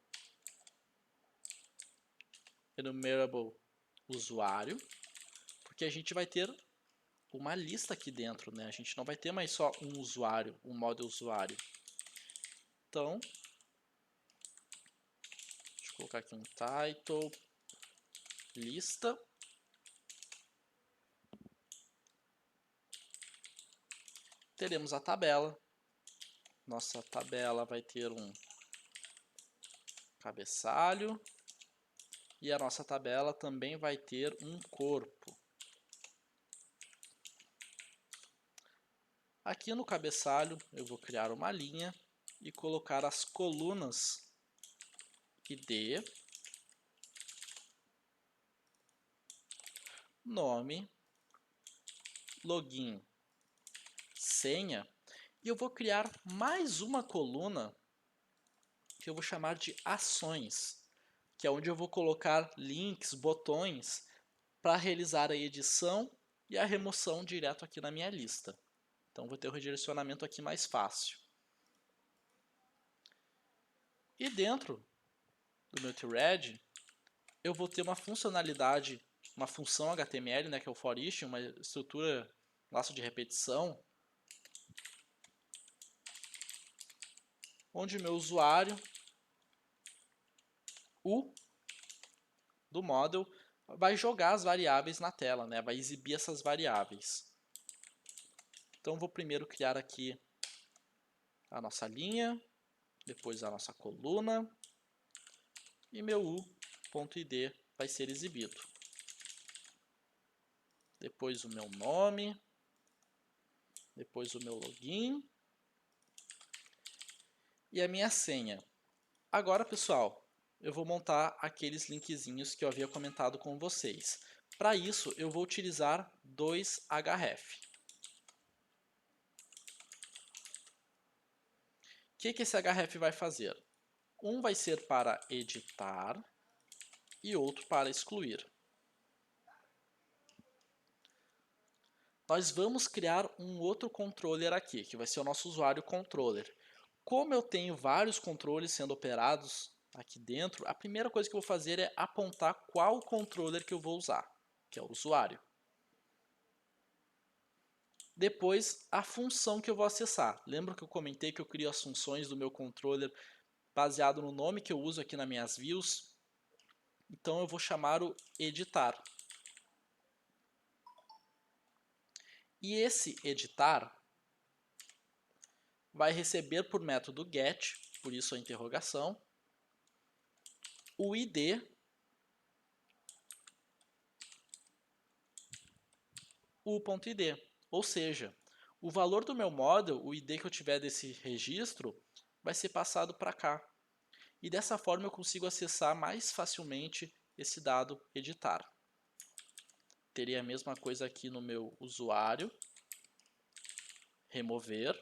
enumerable usuário, porque a gente vai ter uma lista aqui dentro, né? A gente não vai ter mais só um usuário, um model usuário. Então, deixa eu colocar aqui um title, lista. Teremos a tabela. Nossa tabela vai ter um cabeçalho. E a nossa tabela também vai ter um corpo. Aqui no cabeçalho eu vou criar uma linha e colocar as colunas ID, nome, login, senha. E eu vou criar mais uma coluna que eu vou chamar de ações, que é onde eu vou colocar links, botões para realizar a edição e a remoção direto aqui na minha lista. Então vou ter o redirecionamento aqui mais fácil. E dentro do meu thread eu vou ter uma funcionalidade, uma função HTML, né, que é o for each, uma estrutura, laço de repetição, onde o meu usuário, o do model, vai jogar as variáveis na tela, né, vai exibir essas variáveis. Então vou primeiro criar aqui a nossa linha, depois a nossa coluna, e meu u.id vai ser exibido. Depois o meu nome, depois o meu login e a minha senha. Agora, pessoal, eu vou montar aqueles linkzinhos que eu havia comentado com vocês. Para isso, eu vou utilizar dois href. O que esse href vai fazer? Um vai ser para editar e outro para excluir. Nós vamos criar um outro controller aqui, que vai ser o nosso usuário controller. Como eu tenho vários controles sendo operados aqui dentro, a primeira coisa que eu vou fazer é apontar qual controller que eu vou usar, que é o usuário. Depois, a função que eu vou acessar. Lembra que eu comentei que eu crio as funções do meu controller baseado no nome que eu uso aqui nas minhas views? Então eu vou chamar o editar. E esse editar vai receber por método get, por isso a interrogação, o ID u.id. Ou seja, o valor do meu model, o ID que eu tiver desse registro, vai ser passado para cá. E dessa forma eu consigo acessar mais facilmente esse dado editar. Teria a mesma coisa aqui no meu usuário, remover,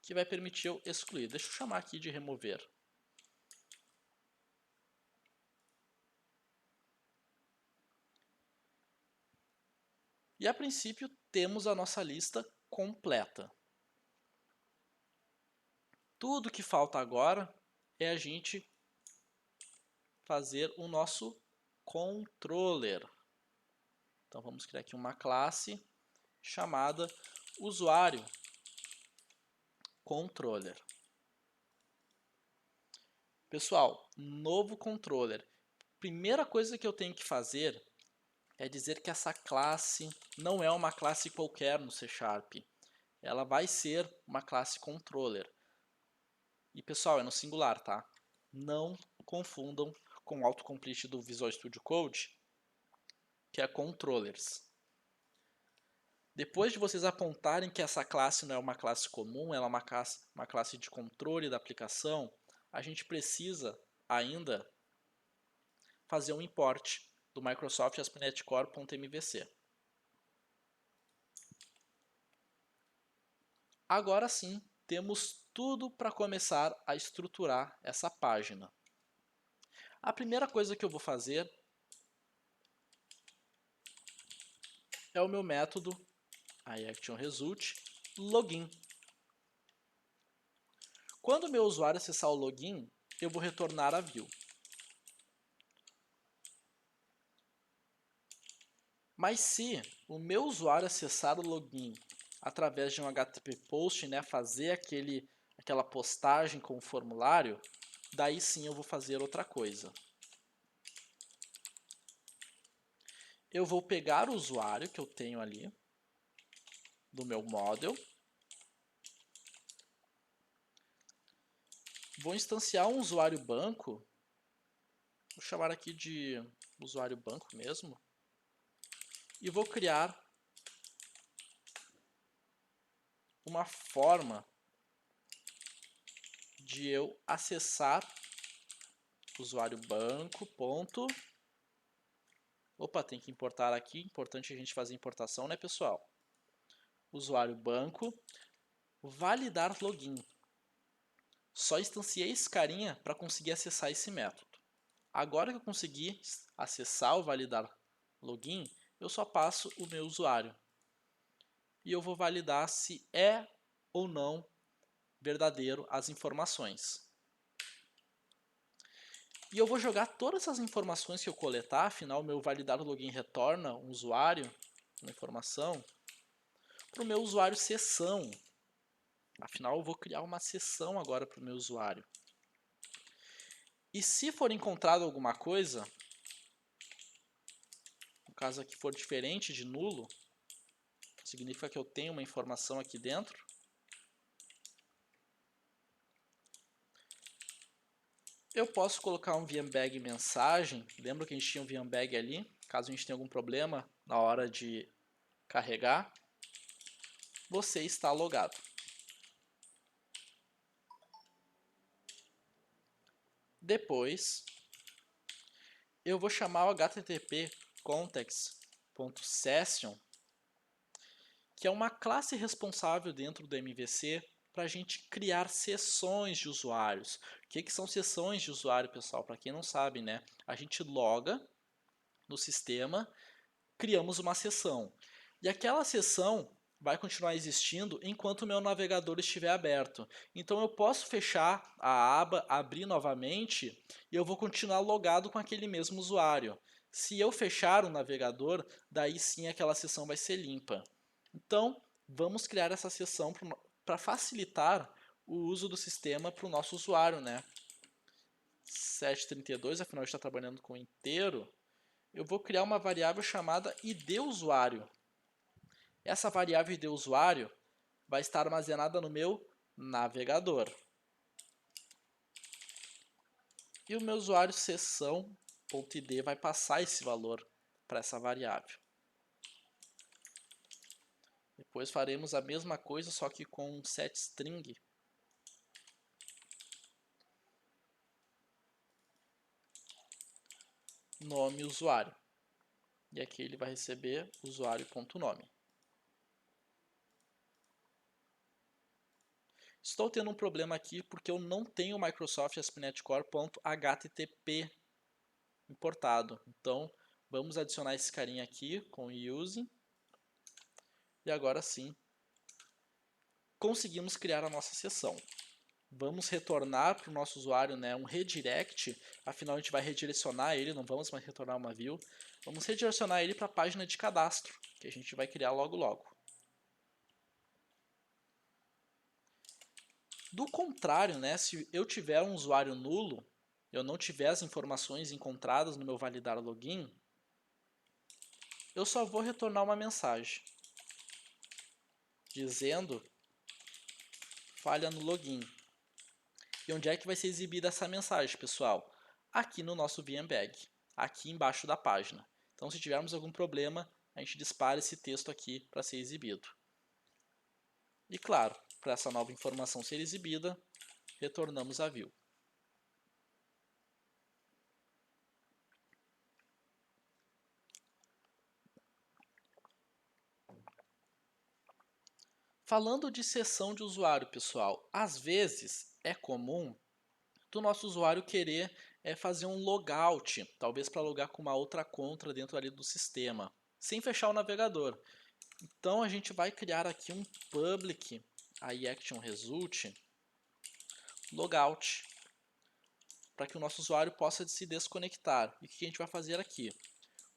que vai permitir eu excluir. Deixa eu chamar aqui de remover. E a princípio temos a nossa lista completa. Tudo que falta agora é a gente fazer o nosso controller. Então vamos criar aqui uma classe chamada usuário controller. Pessoal, novo controller. Primeira coisa que eu tenho que fazer é dizer que essa classe não é uma classe qualquer no C#. Ela vai ser uma classe controller. E pessoal, é no singular, tá? Não confundam com o autocomplete do Visual Studio Code, que é controllers. Depois de vocês apontarem que essa classe não é uma classe comum, ela é uma classe de controle da aplicação, a gente precisa ainda fazer um import do Microsoft ASP.NET Core.mvc. Agora sim, temos tudo para começar a estruturar essa página. A primeira coisa que eu vou fazer é o meu método iActionResult.login. Quando o meu usuário acessar o login, eu vou retornar a view. Mas se o meu usuário acessar o login através de um HTTP post, né, fazer aquela postagem com o formulário, daí sim eu vou fazer outra coisa. Eu vou pegar o usuário que eu tenho ali do meu model, vou instanciar um usuário banco, vou chamar aqui de usuário banco mesmo, e vou criar uma forma de eu acessar usuário banco. Opa, tem que importar aqui, importante a gente fazer importação, né, pessoal? Usuário banco, validar login. Só instanciei esse carinha para conseguir acessar esse método. Agora que eu consegui acessar o validar login, eu só passo o meu usuário. E eu vou validar se é ou não verdadeiro as informações. E eu vou jogar todas essas informações que eu coletar, afinal o meu validar login retorna um usuário, uma informação, para o meu usuário sessão. Afinal eu vou criar uma sessão agora para o meu usuário. E se for encontrado alguma coisa, no caso aqui for diferente de nulo, significa que eu tenho uma informação aqui dentro. Eu posso colocar um VMBag mensagem, lembra que a gente tinha um VMBag ali, caso a gente tenha algum problema na hora de carregar, você está logado. Depois, eu vou chamar o HTTP context.session, que é uma classe responsável dentro do MVC para a gente criar sessões de usuários. O que são sessões de usuário, pessoal? Para quem não sabe, né? A gente loga no sistema, criamos uma sessão. E aquela sessão vai continuar existindo enquanto o meu navegador estiver aberto. Então eu posso fechar a aba, abrir novamente e eu vou continuar logado com aquele mesmo usuário. Se eu fechar o navegador, daí sim aquela sessão vai ser limpa. Então vamos criar essa sessão para facilitar o uso do sistema para o nosso usuário, né? 732, afinal está trabalhando com inteiro. Eu vou criar uma variável chamada id-usuário. Essa variável id-usuário vai estar armazenada no meu navegador. E o meu usuário sessão.id vai passar esse valor para essa variável. Depois faremos a mesma coisa, só que com um setString. Nome usuário. E aqui ele vai receber usuário.nome. Estou tendo um problema aqui porque eu não tenho o Microsoft ASP.NET Core.http importado. Então, vamos adicionar esse carinha aqui com use. E agora sim, conseguimos criar a nossa sessão. Vamos retornar para o nosso usuário, né, um redirect, afinal a gente vai redirecionar ele, não vamos mais retornar uma view. Vamos redirecionar ele para a página de cadastro, que a gente vai criar logo logo. Do contrário, né, se eu tiver um usuário nulo, eu não tiver as informações encontradas no meu validar login, eu só vou retornar uma mensagem dizendo falha no login. E onde é que vai ser exibida essa mensagem, pessoal? Aqui no nosso VMBag, aqui embaixo da página. Então, se tivermos algum problema, a gente dispara esse texto aqui para ser exibido. E claro, para essa nova informação ser exibida, retornamos a view. Falando de sessão de usuário, pessoal, às vezes é comum do nosso usuário querer fazer um logout, talvez para logar com uma outra conta dentro ali do sistema, sem fechar o navegador. Então a gente vai criar aqui um public iActionResult logout para que o nosso usuário possa se desconectar. E o que a gente vai fazer aqui?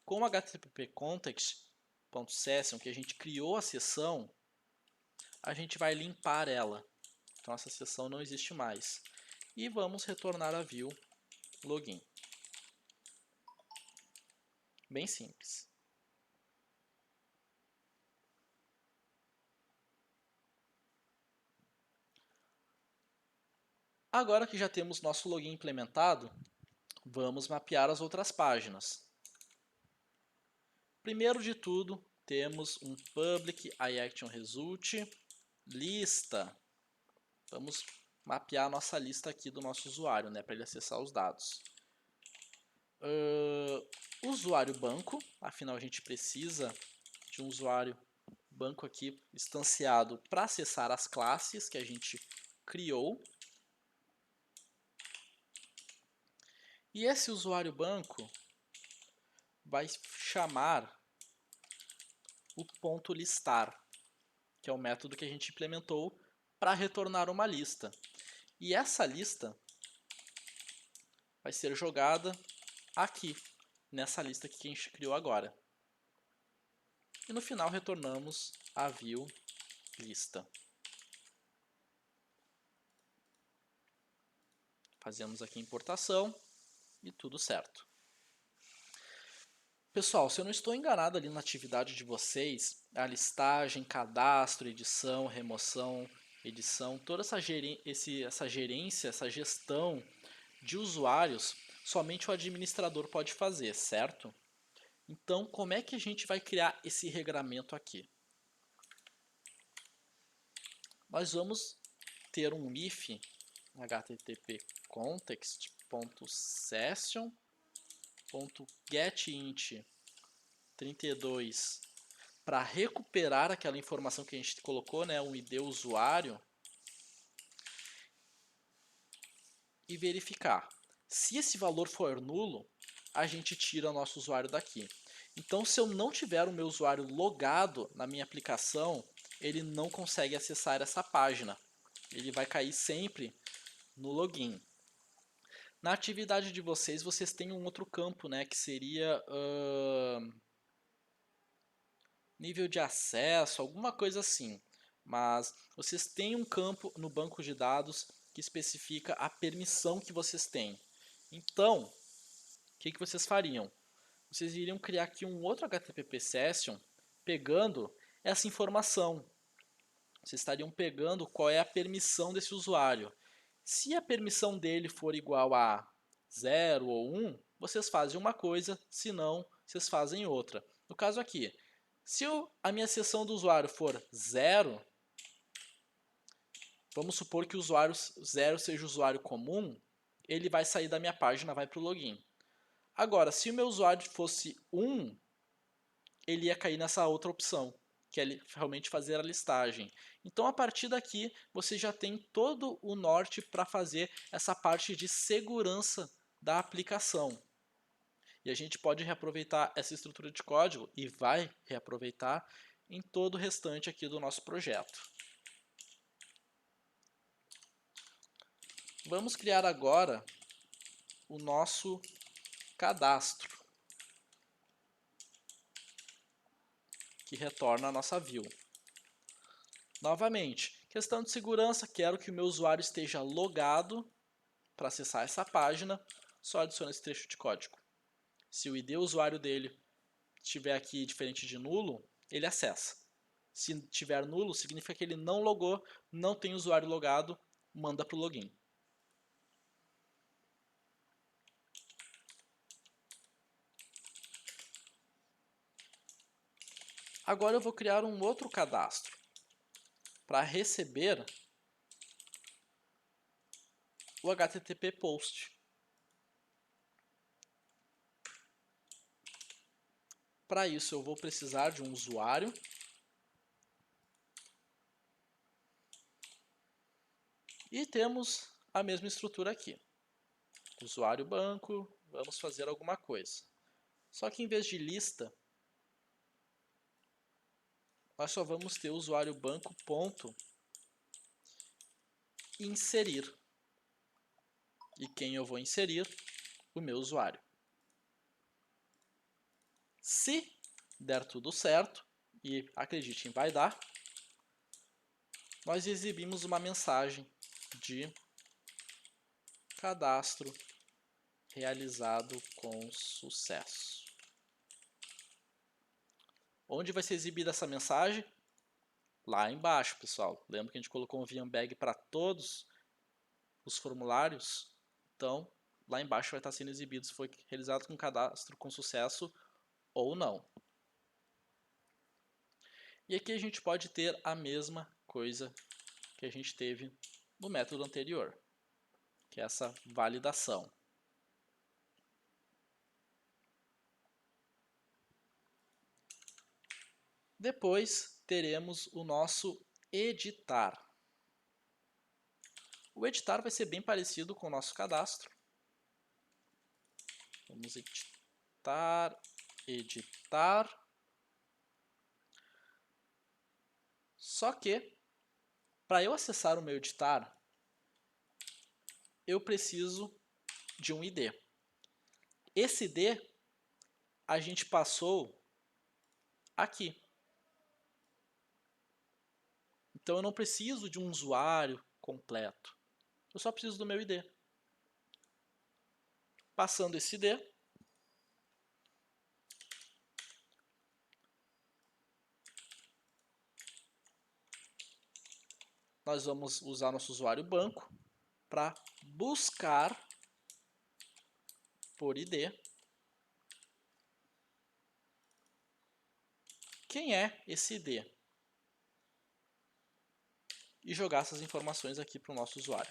Com o http context.session que a gente criou a sessão, a gente vai limpar ela. Então essa sessão não existe mais. E vamos retornar a view login. Bem simples. Agora que já temos nosso login implementado, vamos mapear as outras páginas. Primeiro de tudo, temos um public iActionResult lista. Vamos mapear a nossa lista aqui do nosso usuário, né, para ele acessar os dados. Usuário banco, afinal a gente precisa de um usuário banco aqui instanciado para acessar as classes que a gente criou. E esse usuário banco vai chamar o ponto listar, que é o método que a gente implementou para retornar uma lista. E essa lista vai ser jogada aqui, nessa lista que a gente criou agora. E no final retornamos a view lista. Fazemos aqui a importação e tudo certo. Pessoal, se eu não estou enganado ali na atividade de vocês, a listagem, cadastro, edição, remoção, edição, toda essa gerência, essa gestão de usuários, somente o administrador pode fazer, certo? Então, como é que a gente vai criar esse regramento aqui? Nós vamos ter um if http context.session.getInt 32 para recuperar aquela informação que a gente colocou, né, um ID usuário, e verificar. Se esse valor for nulo, a gente tira o nosso usuário daqui. Então, se eu não tiver o meu usuário logado na minha aplicação, ele não consegue acessar essa página. Ele vai cair sempre no login. Na atividade de vocês, vocês têm um outro campo, né, que seria nível de acesso, alguma coisa assim. Mas vocês têm um campo no banco de dados que especifica a permissão que vocês têm. Então, o que vocês fariam? Vocês iriam criar aqui um outro HTTP Session pegando essa informação. Vocês estariam pegando qual é a permissão desse usuário. Se a permissão dele for igual a 0 ou 1, vocês fazem uma coisa, se não, vocês fazem outra. No caso aqui, se a minha sessão do usuário for 0, vamos supor que o usuário 0 seja o usuário comum, ele vai sair da minha página, vai para o login. Agora, se o meu usuário fosse 1, ele ia cair nessa outra opção, que é realmente fazer a listagem. Então, a partir daqui, você já tem todo o norte para fazer essa parte de segurança da aplicação. E a gente pode reaproveitar essa estrutura de código, e vai reaproveitar, em todo o restante aqui do nosso projeto. Vamos criar agora o nosso cadastro, que retorna a nossa view. Novamente, Questão de segurança, quero que o meu usuário esteja logado para acessar essa página, só adiciona esse trecho de código. Se o ID usuário dele estiver aqui diferente de nulo, ele acessa. Se tiver nulo, significa que ele não logou, não tem usuário logado, manda para o login. Agora eu vou criar um outro cadastro para receber o HTTP post. Para isso eu vou precisar de um usuário e temos a mesma estrutura aqui. Usuário banco, vamos fazer alguma coisa. Só que em vez de lista, nós só vamos ter o usuário banco ponto inserir. E quem eu vou inserir? O meu usuário. Se der tudo certo, e acreditem, vai dar, nós exibimos uma mensagem de cadastro realizado com sucesso. Onde vai ser exibida essa mensagem? Lá embaixo, pessoal. Lembra que a gente colocou um VMBag para todos os formulários? Então, lá embaixo vai estar sendo exibido se foi realizado com cadastro com sucesso ou não. E aqui a gente pode ter a mesma coisa que a gente teve no método anterior, que é essa validação. Depois teremos o nosso editar. O editar vai ser bem parecido com o nosso cadastro. Vamos editar, editar. Só que, para eu acessar o meu editar, eu preciso de um ID. Esse ID a gente passou aqui. Então eu não preciso de um usuário completo. Eu só preciso do meu ID. Passando esse ID, nós vamos usar nosso usuário banco para buscar por ID quem é esse ID e jogar essas informações aqui para o nosso usuário.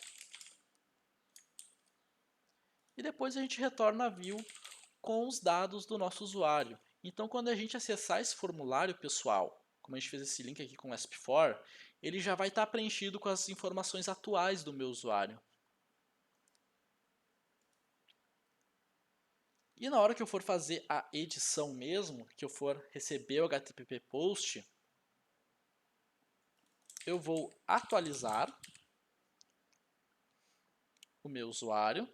E depois a gente retorna a view com os dados do nosso usuário. Então, quando a gente acessar esse formulário pessoal, como a gente fez esse link aqui com o SP4, ele já vai estar preenchido com as informações atuais do meu usuário. E na hora que eu for fazer a edição mesmo, que eu for receber o HTTP post, eu vou atualizar o meu usuário.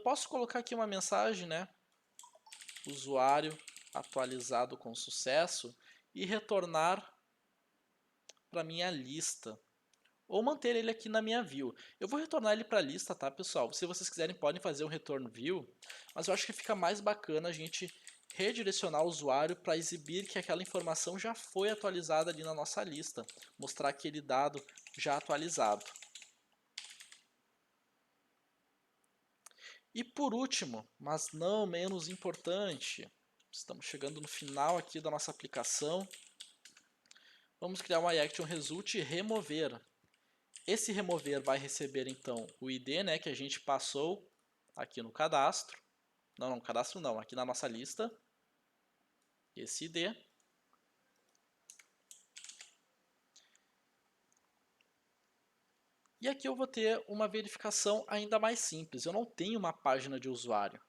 Posso colocar aqui uma mensagem, né? Usuário atualizado com sucesso e retornar para minha lista. Ou manter ele aqui na minha view. Eu vou retornar ele para a lista, tá, pessoal? Se vocês quiserem, podem fazer um retorno view, mas eu acho que fica mais bacana a gente redirecionar o usuário para exibir que aquela informação já foi atualizada ali na nossa lista, mostrar aquele dado já atualizado. E por último, mas não menos importante, estamos chegando no final aqui da nossa aplicação, vamos criar uma action result e remover. Esse remover vai receber então o ID, né, que a gente passou aqui no cadastro. Não, cadastro não, aqui na nossa lista. Esse ID. E aqui eu vou ter uma verificação ainda mais simples. Eu não tenho uma página de usuário.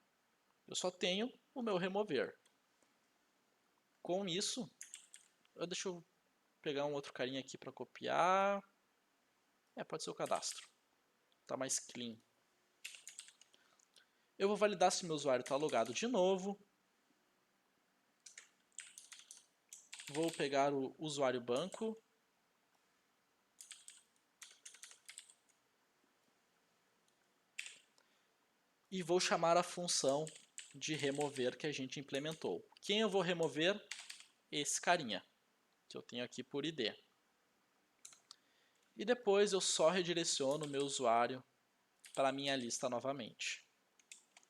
Eu só tenho o meu remover. Com isso, deixa eu pegar um outro carinha aqui para copiar. Pode ser o cadastro. Tá mais clean. Eu vou validar se meu usuário está logado de novo. Vou pegar o usuário banco. E vou chamar a função de remover que a gente implementou. Quem eu vou remover? Esse carinha, que eu tenho aqui por ID. E depois eu só redireciono o meu usuário para a minha lista novamente.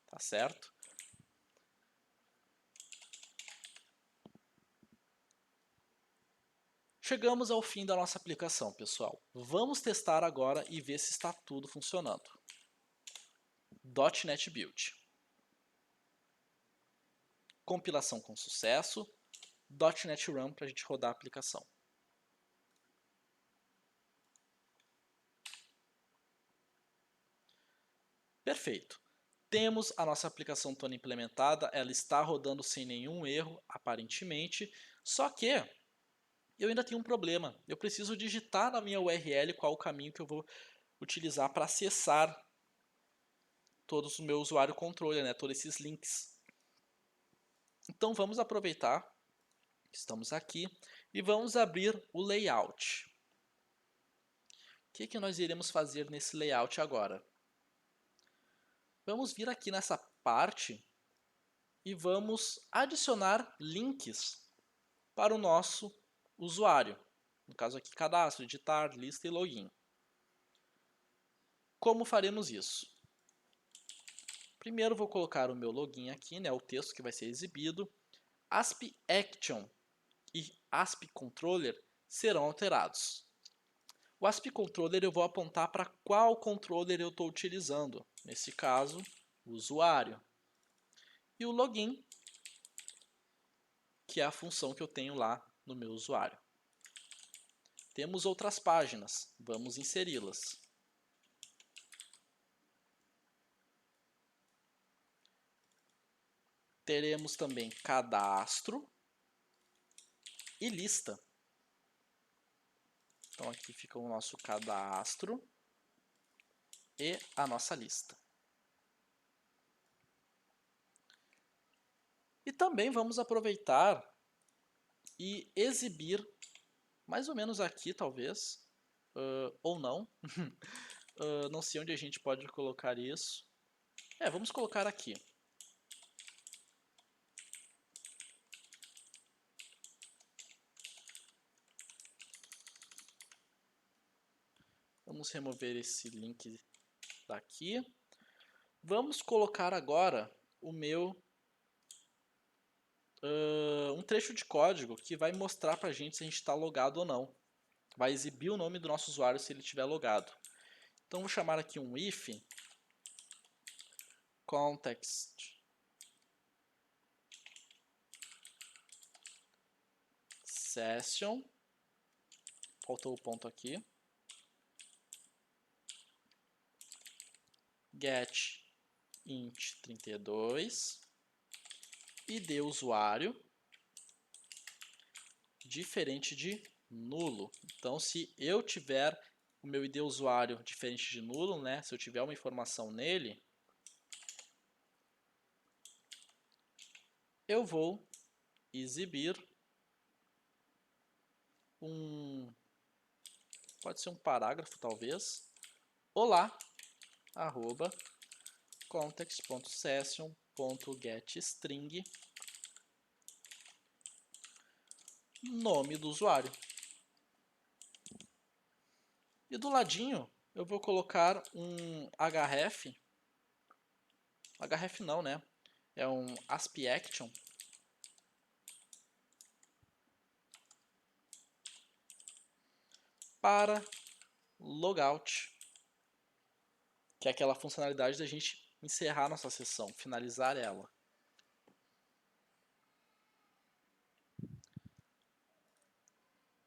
Tá certo? Chegamos ao fim da nossa aplicação, pessoal. Vamos testar agora e ver se está tudo funcionando. .NET Build. Compilação com sucesso. .NET Run para a gente rodar a aplicação. Perfeito. Temos a nossa aplicação toda implementada, ela está rodando sem nenhum erro, aparentemente, só que eu ainda tenho um problema. Eu preciso digitar na minha URL qual o caminho que eu vou utilizar para acessar todos o meu usuário controle, né? Todos esses links. Então vamos aproveitar, estamos aqui, e vamos abrir o layout. O que nós iremos fazer nesse layout agora? Vamos vir aqui nessa parte e vamos adicionar links para o nosso usuário. No caso aqui, cadastro, editar, lista e login. Como faremos isso? Primeiro vou colocar o meu login aqui, né, o texto que vai ser exibido. ASP Action e ASP Controller serão alterados. O ASP Controller eu vou apontar para qual controller eu estou utilizando. Nesse caso, o usuário. E o login, que é a função que eu tenho lá no meu usuário. Temos outras páginas, vamos inseri-las. Teremos também cadastro e lista. Então aqui fica o nosso cadastro e a nossa lista. E também vamos aproveitar e exibir, mais ou menos aqui talvez, ou não, não sei onde a gente pode colocar isso. Vamos colocar aqui. Vamos remover esse link daqui. Vamos colocar agora o meu um trecho de código que vai mostrar para a gente se a gente está logado ou não. Vai exibir o nome do nosso usuário se ele estiver logado. Então vou chamar aqui um if context session, faltou o ponto aqui, get int 32 id usuário diferente de nulo. Então se eu tiver o meu id usuário diferente de nulo, né, se eu tiver uma informação nele, eu vou exibir pode ser um parágrafo talvez, olá, arroba, context.session.getString, nome do usuário. E do ladinho eu vou colocar um href não, né? É um ASP Action para logout, que é aquela funcionalidade da gente encerrar nossa sessão, finalizar ela.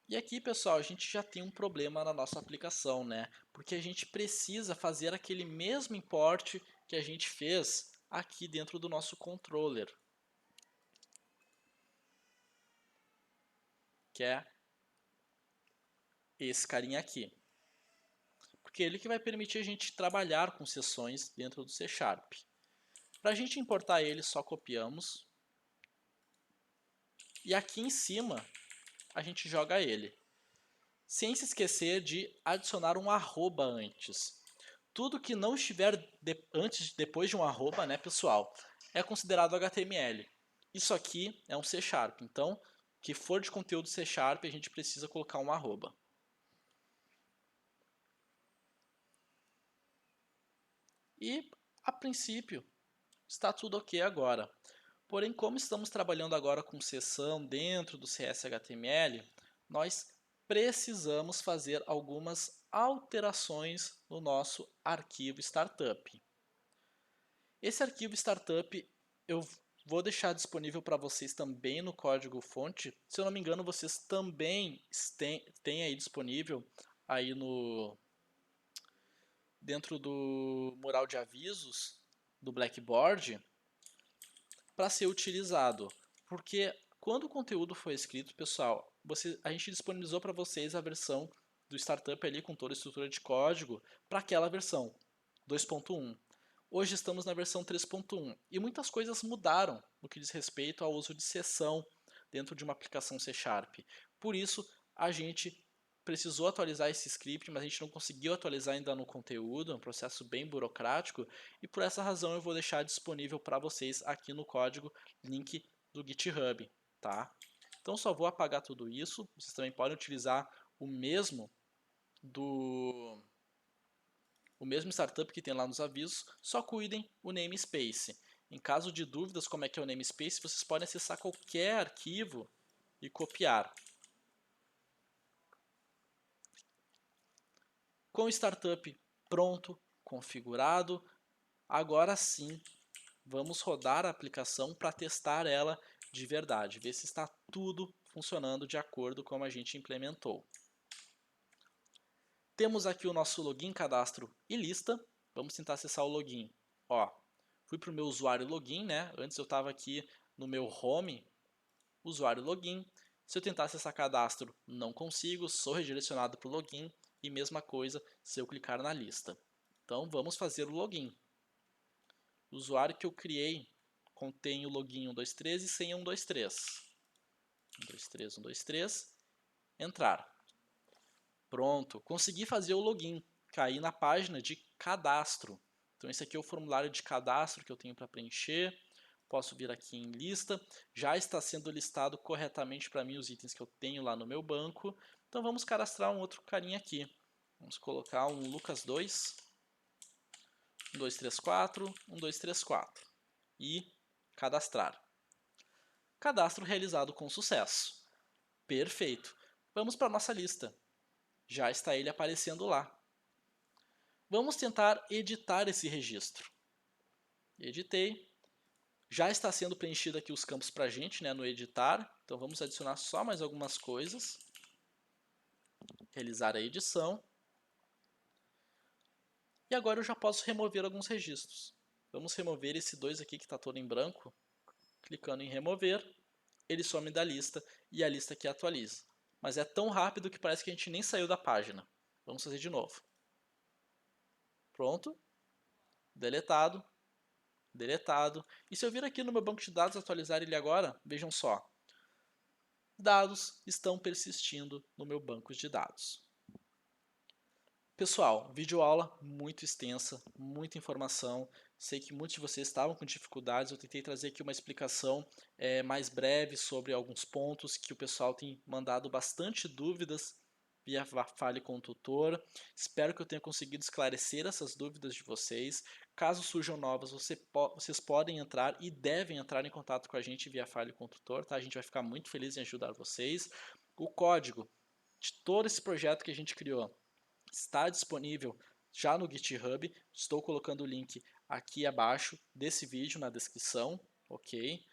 E aqui, pessoal, a gente já tem um problema na nossa aplicação, né? Porque a gente precisa fazer aquele mesmo import que a gente fez aqui dentro do nosso controller, que é esse carinha aqui. Porque é ele que vai permitir a gente trabalhar com sessões dentro do C#. Para a gente importar ele, só copiamos. E aqui em cima, a gente joga ele. Sem se esquecer de adicionar um arroba antes. Tudo que não estiver depois de um arroba, né, pessoal, é considerado HTML. Isso aqui é um C#, então, que for de conteúdo C#, a gente precisa colocar um arroba. E, a princípio, está tudo ok agora. Porém, como estamos trabalhando agora com seção dentro do CS/HTML, nós precisamos fazer algumas alterações no nosso arquivo startup. Esse arquivo startup eu vou deixar disponível para vocês também no código-fonte. Se eu não me engano, vocês também têm aí disponível aí dentro do mural de avisos do Blackboard para ser utilizado. Porque quando o conteúdo foi escrito, pessoal, a gente disponibilizou para vocês a versão do startup ali com toda a estrutura de código para aquela versão 2.1. Hoje estamos na versão 3.1 e muitas coisas mudaram no que diz respeito ao uso de seção dentro de uma aplicação C#. Por isso, a gente precisou atualizar esse script, mas a gente não conseguiu atualizar ainda no conteúdo, é um processo bem burocrático, e por essa razão eu vou deixar disponível para vocês aqui no código, link do GitHub, tá? Então só vou apagar tudo isso, vocês também podem utilizar o mesmo startup que tem lá nos avisos, só cuidem o namespace. Em caso de dúvidas como é que é o namespace, vocês podem acessar qualquer arquivo e copiar. Com o startup pronto, configurado, agora sim vamos rodar a aplicação para testar ela de verdade, ver se está tudo funcionando de acordo com como a gente implementou. Temos aqui o nosso login, cadastro e lista. Vamos tentar acessar o login. Ó, fui para o meu usuário login, né? Antes eu estava aqui no meu home, usuário login. Se eu tentar acessar cadastro, não consigo, sou redirecionado para o login. E mesma coisa se eu clicar na lista. Então vamos fazer o login. O usuário que eu criei contém o login 123 e senha 123. 123, 123. Entrar. Pronto, consegui fazer o login. Caí na página de cadastro. Então esse aqui é o formulário de cadastro que eu tenho para preencher. Posso vir aqui em lista. Já está sendo listado corretamente para mim os itens que eu tenho lá no meu banco. Então vamos cadastrar um outro carinha aqui. Vamos colocar um Lucas 2. 1234, 1234. E cadastrar. Cadastro realizado com sucesso. Perfeito. Vamos para a nossa lista. Já está ele aparecendo lá. Vamos tentar editar esse registro. Editei. Já está sendo preenchido aqui os campos para a gente, né, no editar. Então vamos adicionar só mais algumas coisas. Realizar a edição. E agora eu já posso remover alguns registros. Vamos remover esse 2 aqui que está todo em branco. Clicando em remover, ele some da lista e a lista aqui atualiza. Mas é tão rápido que parece que a gente nem saiu da página. Vamos fazer de novo. Pronto. Deletado. Deletado. E se eu vir aqui no meu banco de dados atualizar ele agora, vejam só. Dados estão persistindo no meu banco de dados. Pessoal, videoaula muito extensa, muita informação. Sei que muitos de vocês estavam com dificuldades. Eu tentei trazer aqui uma explicação mais breve sobre alguns pontos que o pessoal tem mandado bastante dúvidas via Fale com o Tutor. Espero que eu tenha conseguido esclarecer essas dúvidas de vocês. Caso surjam novas, vocês podem entrar e devem entrar em contato com a gente via Fale com o Tutor. Tá? A gente vai ficar muito feliz em ajudar vocês. O código de todo esse projeto que a gente criou está disponível já no GitHub. Estou colocando o link aqui abaixo desse vídeo na descrição, ok?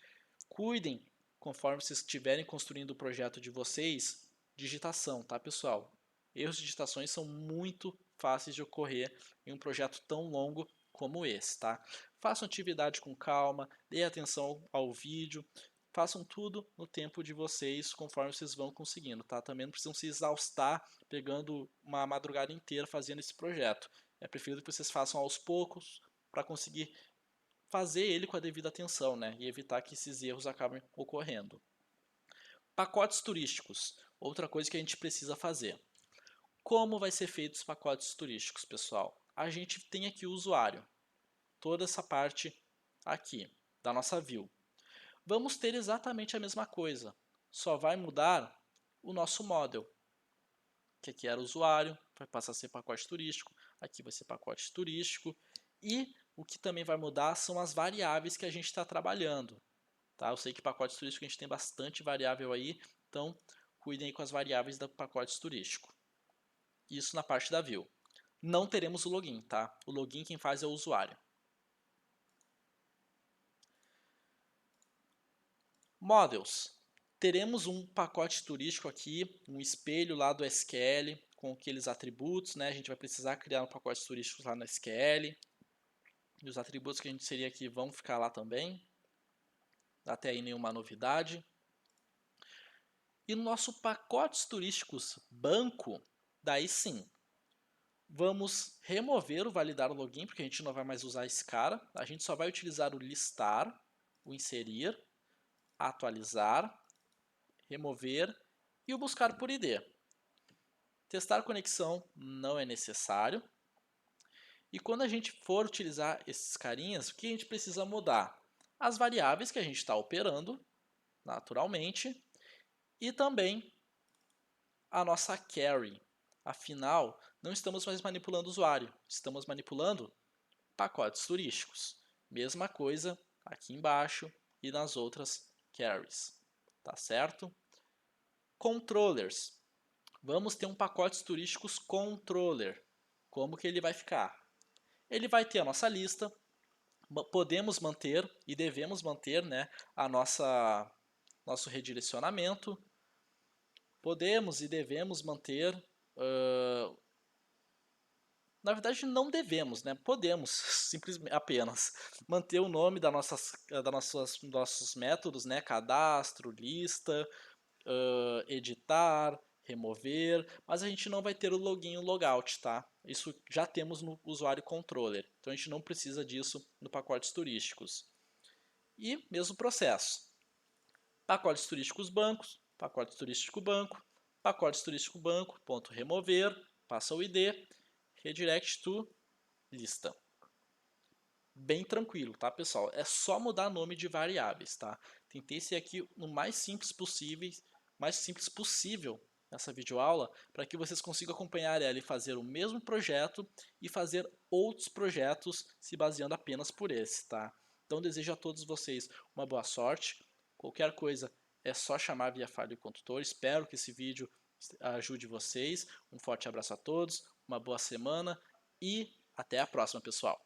Cuidem, conforme vocês estiverem construindo o projeto de vocês, digitação, tá pessoal? Erros de digitações são muito fáceis de ocorrer em um projeto tão longo como esse, tá? Façam atividade com calma, dê atenção ao vídeo, façam tudo no tempo de vocês, conforme vocês vão conseguindo, tá? Também não precisam se exaustar pegando uma madrugada inteira fazendo esse projeto. É preferível que vocês façam aos poucos para conseguir fazer ele com a devida atenção, né? E evitar que esses erros acabem ocorrendo. Pacotes turísticos, outra coisa que a gente precisa fazer. Como vai ser feito os pacotes turísticos, pessoal? A gente tem aqui o usuário, toda essa parte aqui da nossa view. Vamos ter exatamente a mesma coisa, só vai mudar o nosso model, que aqui era usuário, vai passar a ser pacote turístico, aqui vai ser pacote turístico, e o que também vai mudar são as variáveis que a gente está trabalhando. Tá? Eu sei que pacotes turísticos a gente tem bastante variável aí, então cuidem aí com as variáveis do pacote turístico. Isso na parte da view. Não teremos o login, tá? O login quem faz é o usuário. Models. Teremos um pacote turístico aqui, um espelho lá do SQL com aqueles atributos, né? A gente vai precisar criar um pacote turístico lá no SQL. E os atributos que a gente inserir aqui vão ficar lá também. Até aí nenhuma novidade. E no nosso pacotes turísticos banco, daí sim, vamos remover o validar o login, porque a gente não vai mais usar esse cara. A gente só vai utilizar o listar, o inserir, atualizar, remover e o buscar por ID. Testar conexão não é necessário. E quando a gente for utilizar esses carinhas, o que a gente precisa mudar? As variáveis que a gente está operando, naturalmente, e também a nossa carry. Afinal, não estamos mais manipulando o usuário, estamos manipulando pacotes turísticos. Mesma coisa aqui embaixo e nas outras carries. Tá certo? Controllers. Vamos ter um pacotes turísticos controller. Como que ele vai ficar? Ele vai ter a nossa lista. Podemos manter e devemos manter, né, a nosso redirecionamento. Podemos e devemos manter, na verdade não devemos, né? Podemos simplesmente apenas manter o nome nossos métodos, né? Cadastro, lista, editar, remover, mas a gente não vai ter o login e o logout, tá? Isso já temos no usuário controller, então a gente não precisa disso no pacotes turísticos. E mesmo processo. Pacotes turísticos bancos, pacotes turístico banco, pacotes turístico banco, ponto remover, passa o ID, redirect to lista. Bem tranquilo, tá, pessoal? É só mudar nome de variáveis, tá? Tentei ser aqui o mais simples possível nessa videoaula para que vocês consigam acompanhar ela e fazer o mesmo projeto e fazer outros projetos se baseando apenas por esse, tá? Então desejo a todos vocês uma boa sorte. Qualquer coisa é só chamar via Fale Consultor. Espero que esse vídeo ajude vocês. Um forte abraço a todos, uma boa semana e até a próxima, pessoal.